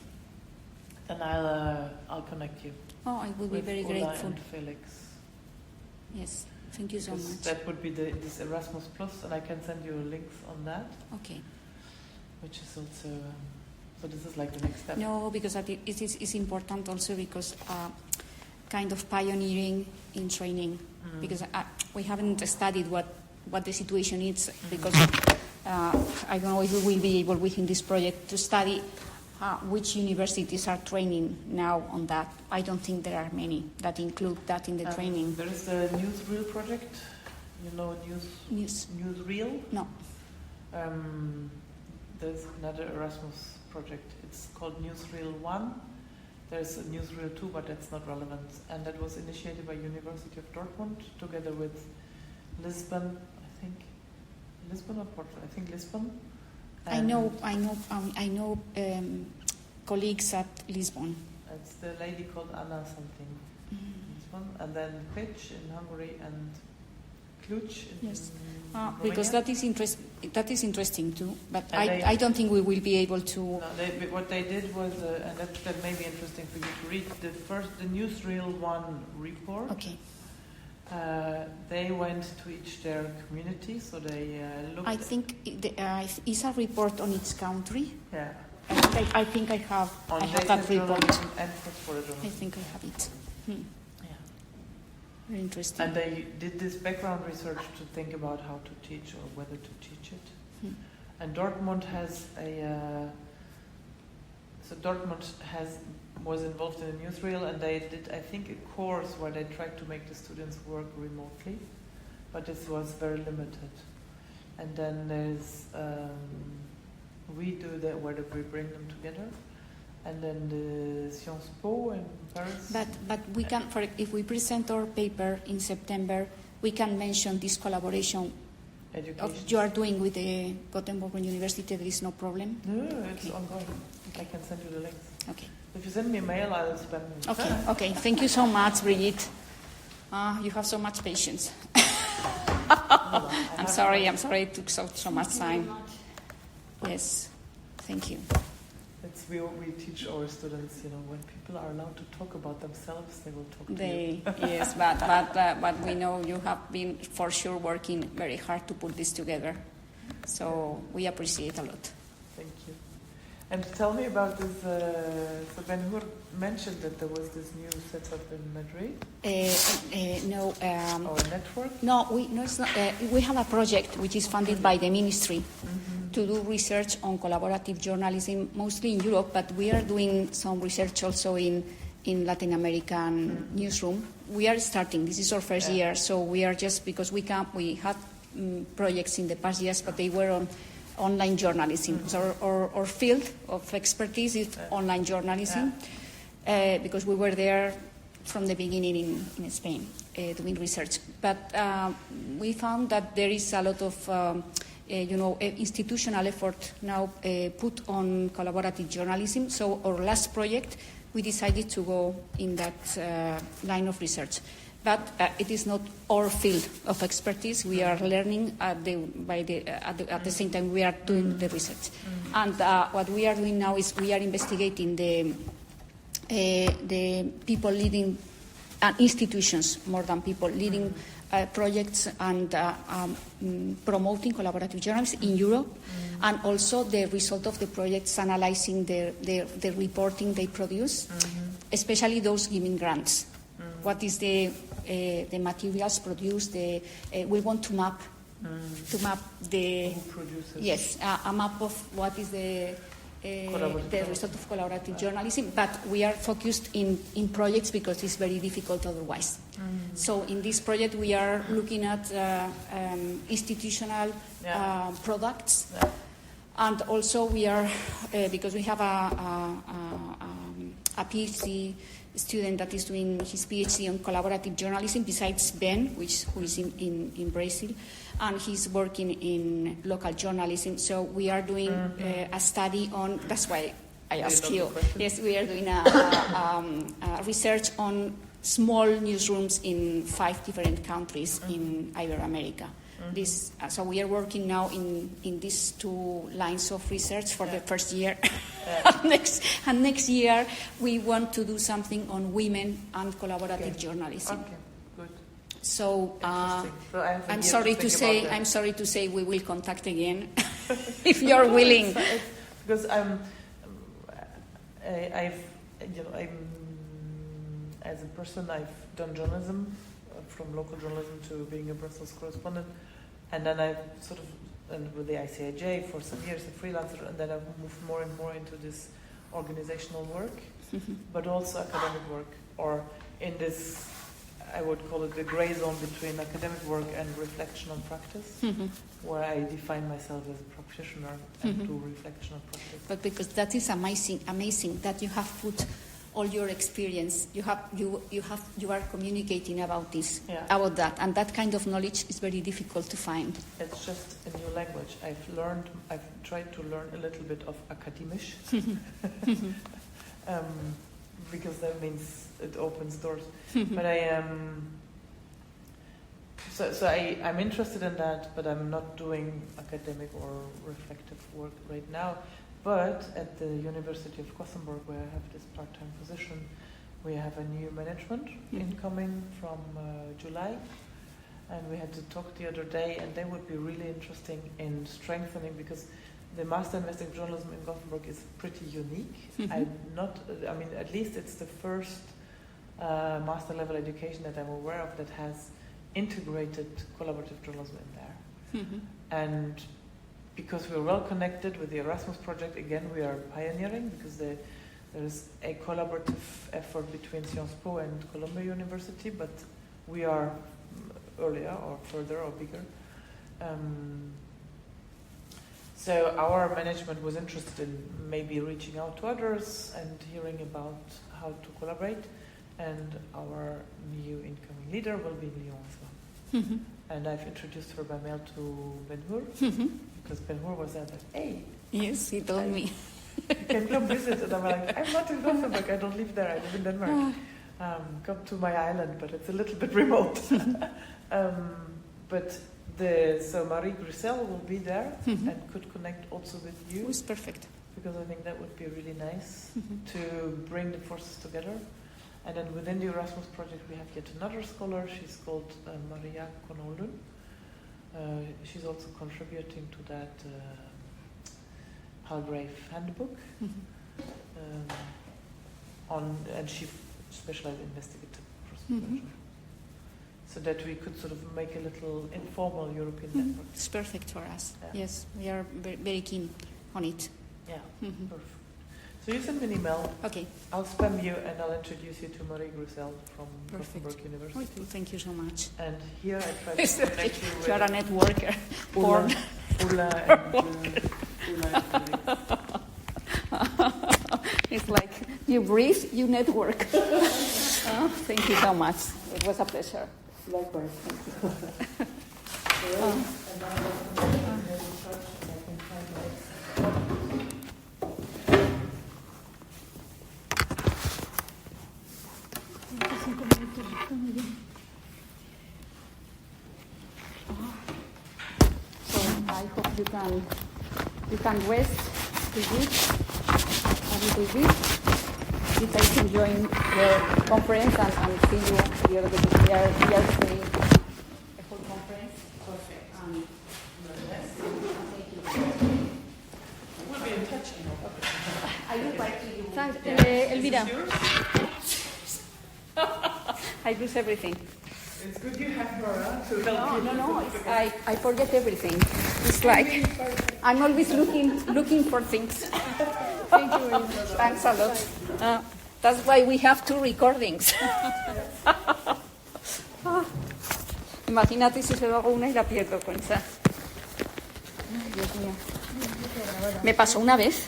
then I'll connect you. Oh, I will be with very Ola grateful. and Felix. Yes. Thank you so Because much. that would be this Erasmus Plus, and I can send you links on that, Okay. which is also. So this is like the next step. No, because it's important also because kind of pioneering in training, because we haven't studied what the situation is, because I don't know if we will be able within this project to study which universities are training now on that. I don't think there are many that include that in the training. There is the Newsreel project. You know Newsreel? No. There's another Erasmus project. It's called Newsreel 1. There's a Newsreel 2, but that's not relevant. And that was initiated by University of Dortmund together with Lisbon, I think. Lisbon or Porto? I think Lisbon. I know colleagues at Lisbon. It's the lady called Anna something. Lisbon. And then Pitch in Hungary and Cluj in Yes. Romania. Because that is that is interesting too, but And I don't think we will be able to. No, what they did was, and that may be interesting for you to read, the Newsreel 1 report. Okay. They went to each their community, so they looked. I think it's a report on each country. Yeah. I think I have that report. And photojournalism. I think I have it. Yeah. Very interesting. And they did this background research to think about how to teach or whether to teach it. And Dortmund has was involved in a newsreel, and they did, I think, a course where they tried to make the students work remotely, but this was very limited. And then there's Vídeo where we bring them together, and then the Sciences Po in Paris. But we can, if we present our paper in September, we can mention this collaboration you are doing with the Gothenburg University. There is no problem. No, it's ongoing. Okay. I can send you the links. Okay. If you send me a mail, I'll spam it. Okay. Okay. Thank you so much, Brigitte. You have so much patience. I'm sorry it took so much time. Yes. Thank you. We teach our students, when people are allowed to talk about themselves, they will talk to you. Yes, but we know you have been for sure working very hard to put this together. So we appreciate a lot. Thank you. And tell me about this. So Ben-Hur mentioned that there was this new setup in Madrid. No. Or a network? No, it's not. We have a project which is funded by the ministry. To do research on collaborative journalism, mostly in Europe, but we are doing some research also in Latin American newsroom. We are starting. This is our first year, so we are just because we had projects in the past years, but they were on online journalism. So our field of expertise is online journalism, because we were there from the beginning in Spain doing research. But we found that there is a lot of institutional effort now put on collaborative journalism. So our last project, we decided to go in that line of research. But it is not our field of expertise. We are learning at the same time we are doing the research. And what we are doing now is we are investigating the people leading institutions more than people leading projects and promoting collaborative journalism in Europe, and also the result of the projects analyzing the reporting they produce, especially those giving grants. What is the materials produced? We want to map the Who produces? Yes, a map of what is the result of collaborative journalism, but we are focused in projects because it's very difficult otherwise. So in this project we are looking at institutional products, and also we are because we have a PhD student that is doing his PhD on collaborative journalism besides Ben, who is in Brazil, and he's working in local journalism. So we are doing a study on, that's why I asked you. Yes, we are doing a research on small newsrooms in 5 different countries in Iberoamerica. So we are working now in these 2 lines of research for the first year. And next year we want to do something on women and collaborative journalism. Okay, good. So I'm sorry to say we will contact again if you're willing. Because I'm as a person, I've done journalism from local journalism to being a Brussels correspondent, and then I've sort of, and with the ICIJ for some years, a freelancer, and then I've moved more and more into this organizational work, but also academic work, or in this, I would call it the gray zone between academic work and reflection on practice, where I define myself as a practitioner and do reflection on practice. But because that is amazing that you have put all your experience, you are communicating about this, about that, and that kind of knowledge is very difficult to find. It's just a new language. I've tried to learn a little bit of academisch, because that means it opens doors. But So I'm interested in that, but I'm not doing academic or reflective work right now. But at the University of Gothenburg, where I have this part-time position, we have a new management incoming from July. And we had to talk the other day, and they would be really interesting in strengthening, because the Master in Investigative Journalism in Gothenburg is pretty unique. At least it's the first master level education that I'm aware of that has integrated collaborative journalism in there. And because we're well connected with the Erasmus project, again, we are pioneering, because there is a collaborative effort between Sciences Po and Columbia University, but we are earlier or further or bigger. So our management was interested in maybe reaching out to others and hearing about how to collaborate. And our new incoming leader will be in Lyon as well. And I've introduced her by mail to Ben-Hur, because Ben-Hur was there like, hey. Yes, he told me. You can come visit. And I'm like, I'm not in Gothenburg, I don't live there, I live in Denmark. Come to my island, but it's a little bit remote. So Marie Grissel will be there and could connect also with you. It's perfect. Because I think that would be really nice to bring the forces together. And then within the Erasmus project, we have yet another scholar. She's called Maria Konolun. She's also contributing to that Palgrave handbook. And she specialized in investigative cross-production. So that we could sort of make a little informal European network. It's perfect for us. Yeah. Yes, we are very keen on it. Yeah, perfect. So you send me an email. Okay. I'll spam you and I'll introduce you to Marie Grissel from Gothenburg University. Okay, thank you so much. And here I try to connect you with... You are a networker. Ulla It's like you breathe, you network. Thank you so much. It was a pleasure. Likewise, thank So I hope you can rest a little bit. If I can join the conference and see you here, because we are here to say a whole conference. Perfect. Thank you. We'll be in touch. I will write to you. Thanks, Elvira. I lose everything. It's good you have her to help you. No. I forget everything. It's like I'm always looking for things. Thank you very much. Thanks a lot. That's why we have 2 recordings. Imagínate si solo hago una y la pierdo, Concha. Ay, Dios mío. Me pasó una vez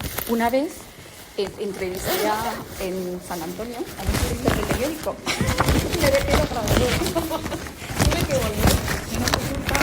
entrevisté en San Antonio a un periodista del periódico. Me dejé otra vez. Tuve que volver. Y no fue culpa.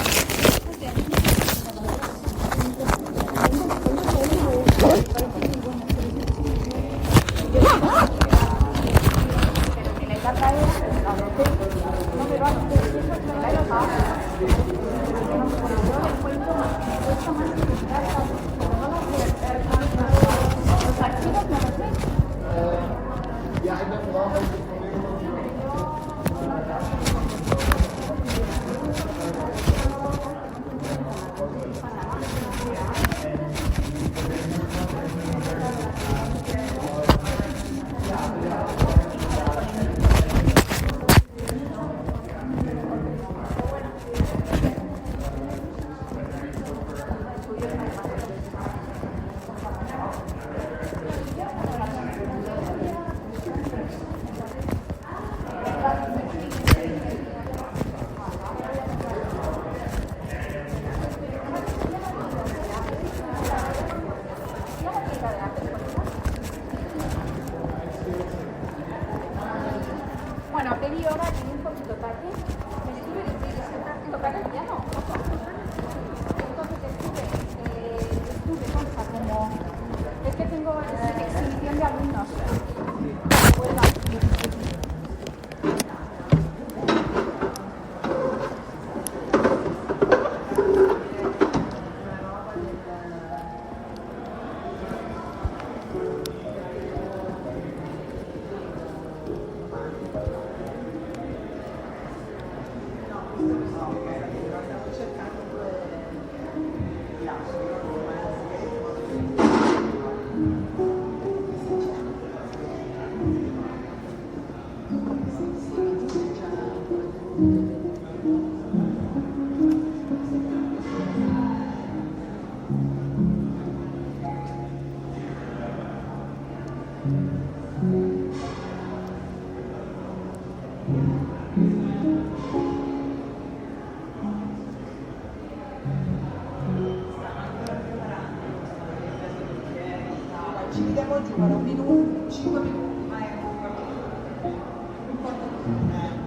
Ci vediamo giù, guarda, un minuto, 5 minuti.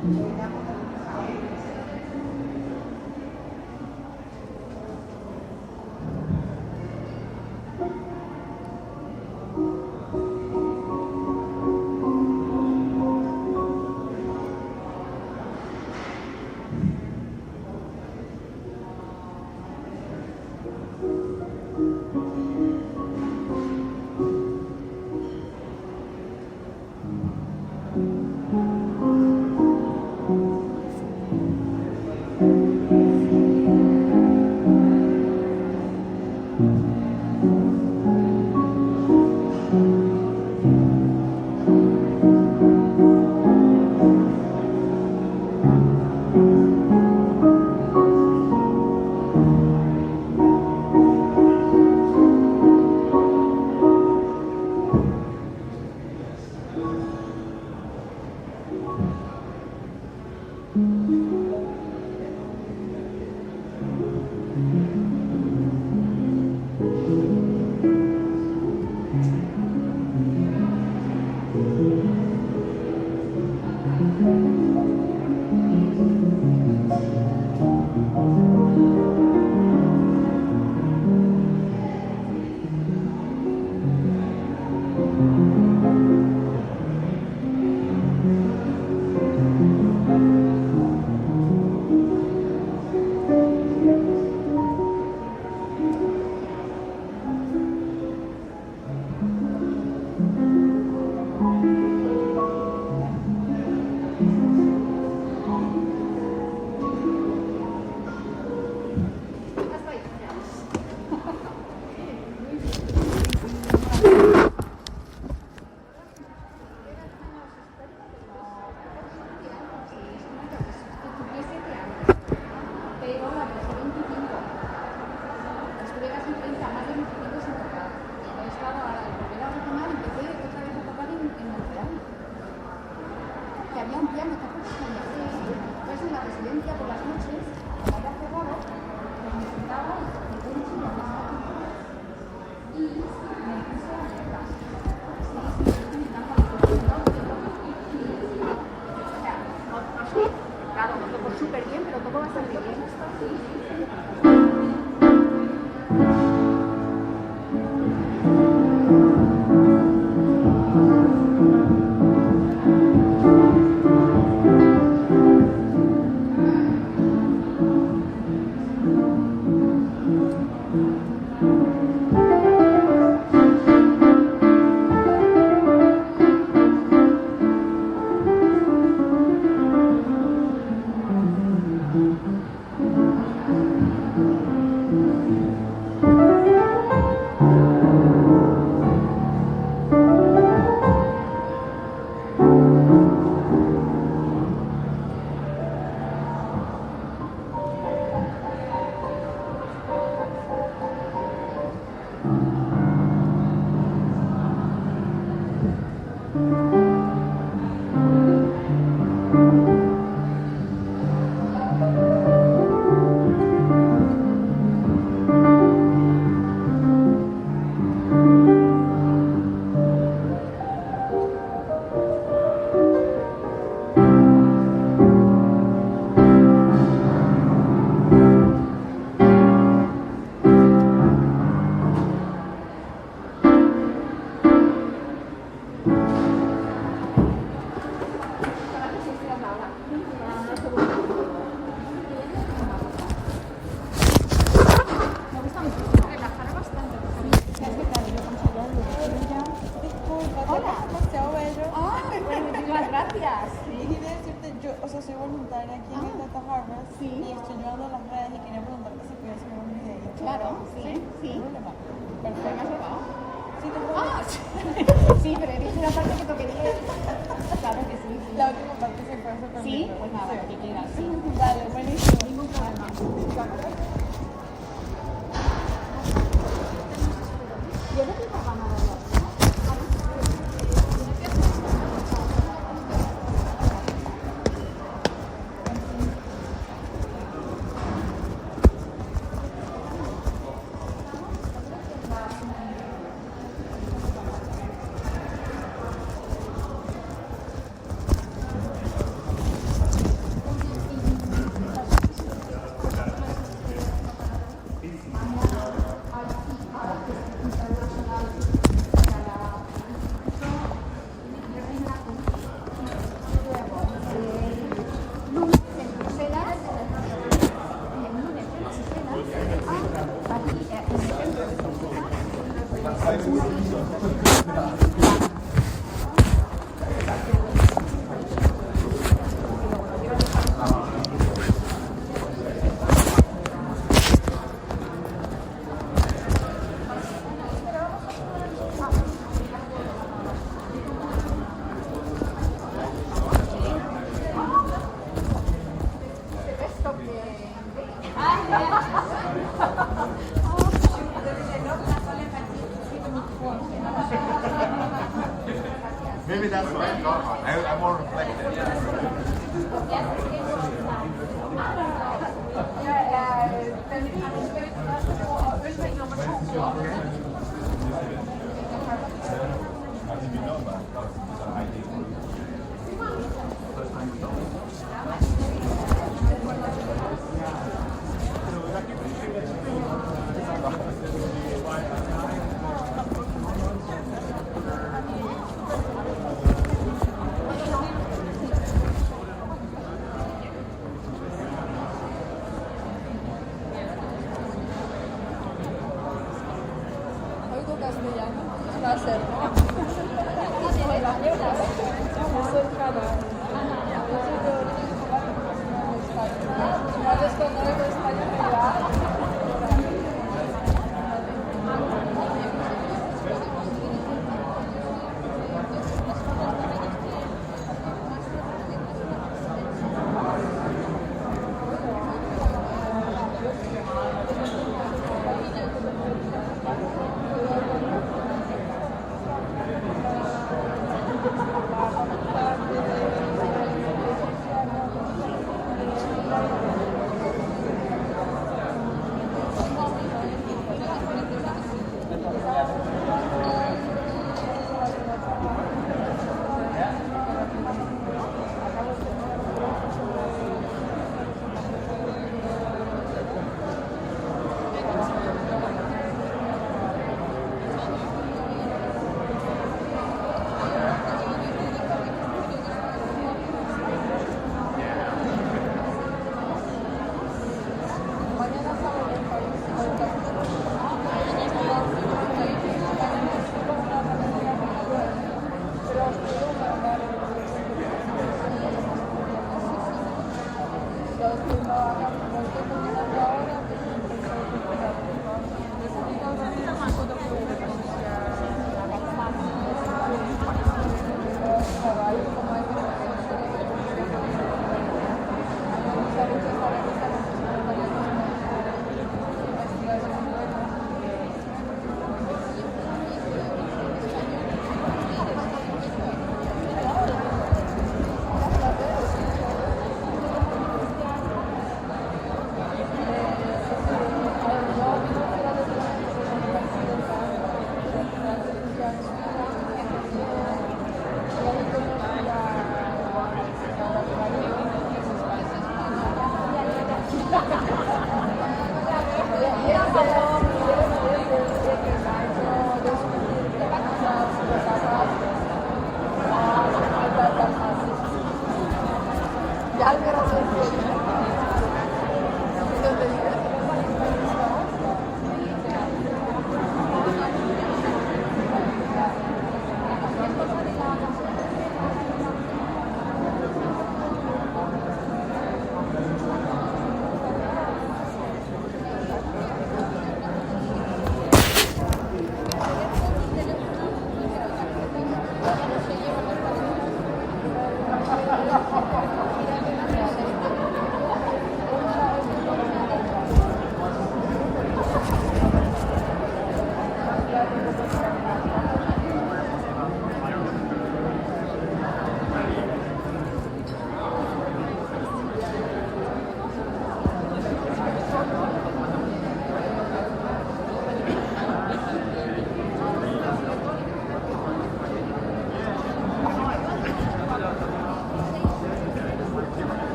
Ci vediamo da Claro, sí, sí. Perfecto. Ah, sí, pero he visto una parte que toqué. Claro que sí. La última parte se fue súper Sí, bien. pues nada, lo que queda, sí. Vale, buenísimo. Ningún problema. Yo no tengo ganas de hablar. Maybe that's why I'm more reflective. Oigo castellano. Va a ser, ¿no? Yo soy catalán. Yo soy de origen catalán. Mi madre es cuando era de España, me va.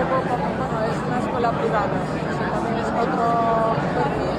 poco como, bueno, es una escuela privada, eso también es otro perfil.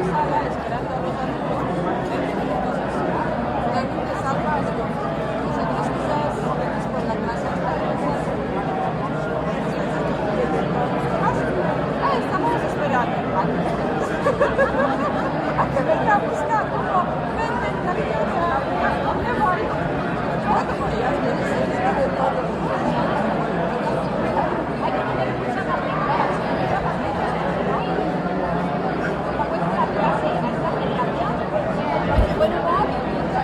mi sala esperando a los alumnos. Finalmente salgas con las cosas después la clase hasta estamos esperando a que venga a buscar como vente, cariñosa, ¿dónde voy? ¿Cuándo voy? Ya estoy lista de todo. Hay que tener mucha paciencia, mucha paciencia. Para vuestra clase, a esta aplicación, buen humor y mucha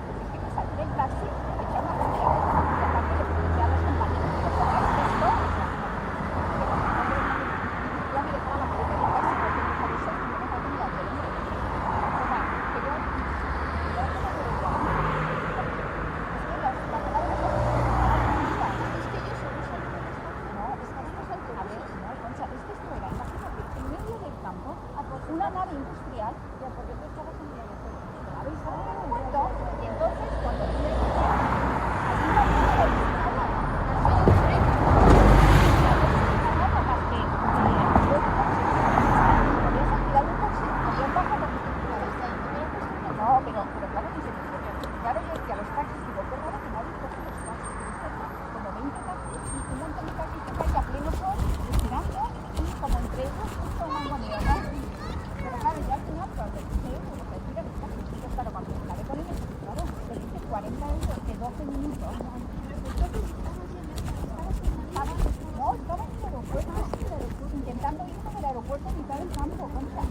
pues que me saldré el taxi, echar una comida, y aparte le pregunté a los compañeros, digo, ¿cobráis esto? Ya me dejaba la maleta del taxi, porque me dijo, eso, y me falta mirar el hombre. Total, que yo no me lo igual. Es que las palabras son es que ellos son los autores. No, es que estos autores, a ver, no, Concha, es que esto era, imagínate, en medio del campo, una nave industrial, ya porque tú estabas en medio del campo, habéis salido en el puerto, y entonces cuando tú me dices, allí no había nada industrial, no, pero claro que se me dice, claro, yo es que a los taxis digo, qué raro que nadie coge los taxis, como 20 taxis y un montón de taxis que hay a pleno sol, respirando, y como entre ellos, justo una manera, pero claro, ya al final, cuando dice eso, lo que decir es que claro, cuando me acabé con ellos, claro, te dice 40 euros de 12 minutos. Entonces, estaba en el aeropuerto, intentando irme del aeropuerto a mitad del campo, Concha.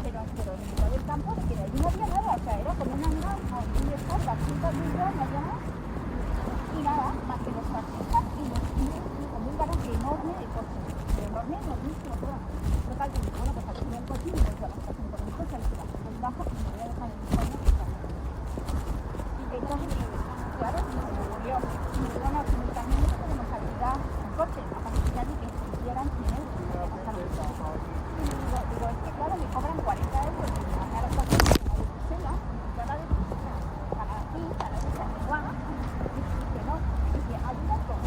Pero en mitad del campo, que de allí no había nada, o sea, era como una granja, un espalda, 5 metros, no había más. Y nada, más que los taxistas y como un garaje enorme de coches, pero enorme, enormísimo, todo. Total, que bueno, pues aquí tenía el coche y me voy a la estación con el coche, al final, pues bajo y me voy a dejar en España. Y entonces, claro, me volvió, y me dijeron, simultáneamente no podemos alquilar un coche, aparte que ya ni que hicieran 100 euros. Y digo, es que claro, me cobran 40 euros y me van a la estación de Bruselas, y la de Bruselas, para aquí, para la de San Juan, y dice, no, dice, ayuda con.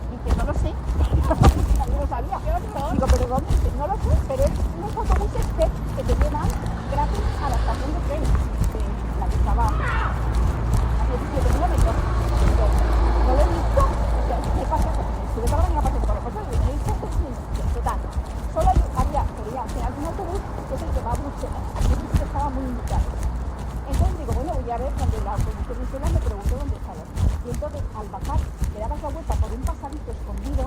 Dice, no lo sé. Yo lo sabía. Digo, pero ¿dónde? Dice, no lo sé, pero es unos autobuses que te llevan gratis a la estación de tren, la que estaba a 17 kilómetros. Digo, no lo he visto, o sea, ¿qué pasa? Estuve toda la mañana pasando por los coches y me he visto total. Solo quería hacer algún autobús que es el que va a Bruselas. Aquí que estaba muy indicado. Entonces digo, bueno, voy a ver donde la autobús de Bruselas, me pregunto dónde estaba. Y entonces al bajar, te dabas la vuelta por un pasadito escondido,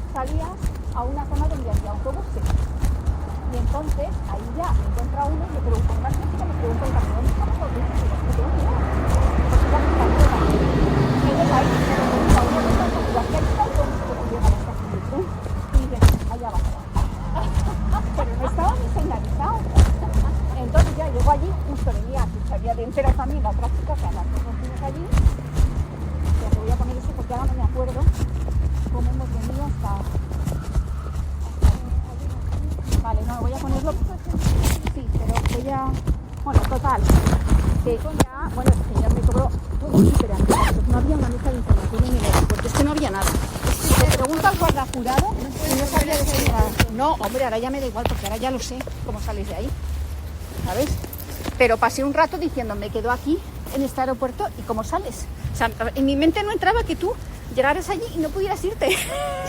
salías a una zona donde había autobuses. Y entonces ahí ya me encuentra uno y le pregunto, una crítica, me pregunto el camión, ¿dónde estamos los autobuses? Y digo, tengo miedo. Porque ya me está miedo. Entonces ahí me pregunta uno de los autobuses, ¿aquí hay un autobús que llega a la estación de tren? Y dice, allá va. Pero no estaba ni señalizado. Entonces ya llegó allí, justo venía, que sabía de enteras también la otra chica que a las dos nos allí. Ya te voy a poner ese porque ahora no me acuerdo cómo hemos venido hasta vale, no, voy a ponerlo. Sí, pero voy a. Bueno, total. Que ya, bueno, es que ya me cobró todo súper antes. No había una mesa de información en el aeropuerto, es que no había nada. Le pregunto al guardajurado y no sabía decir nada. No, hombre, ahora ya me da igual porque ahora ya lo sé cómo sales de ahí. ¿Sabes? Pero pasé un rato diciendo, me quedo aquí en este aeropuerto y cómo sales. O sea, en mi mente no entraba que tú llegaras allí y no pudieras irte.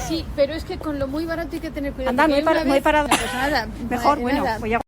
Sí, pero es que con lo muy barato hay que tener cuidado. Anda, no he parado. Pues nada, Mejor, bueno, nada. voy a...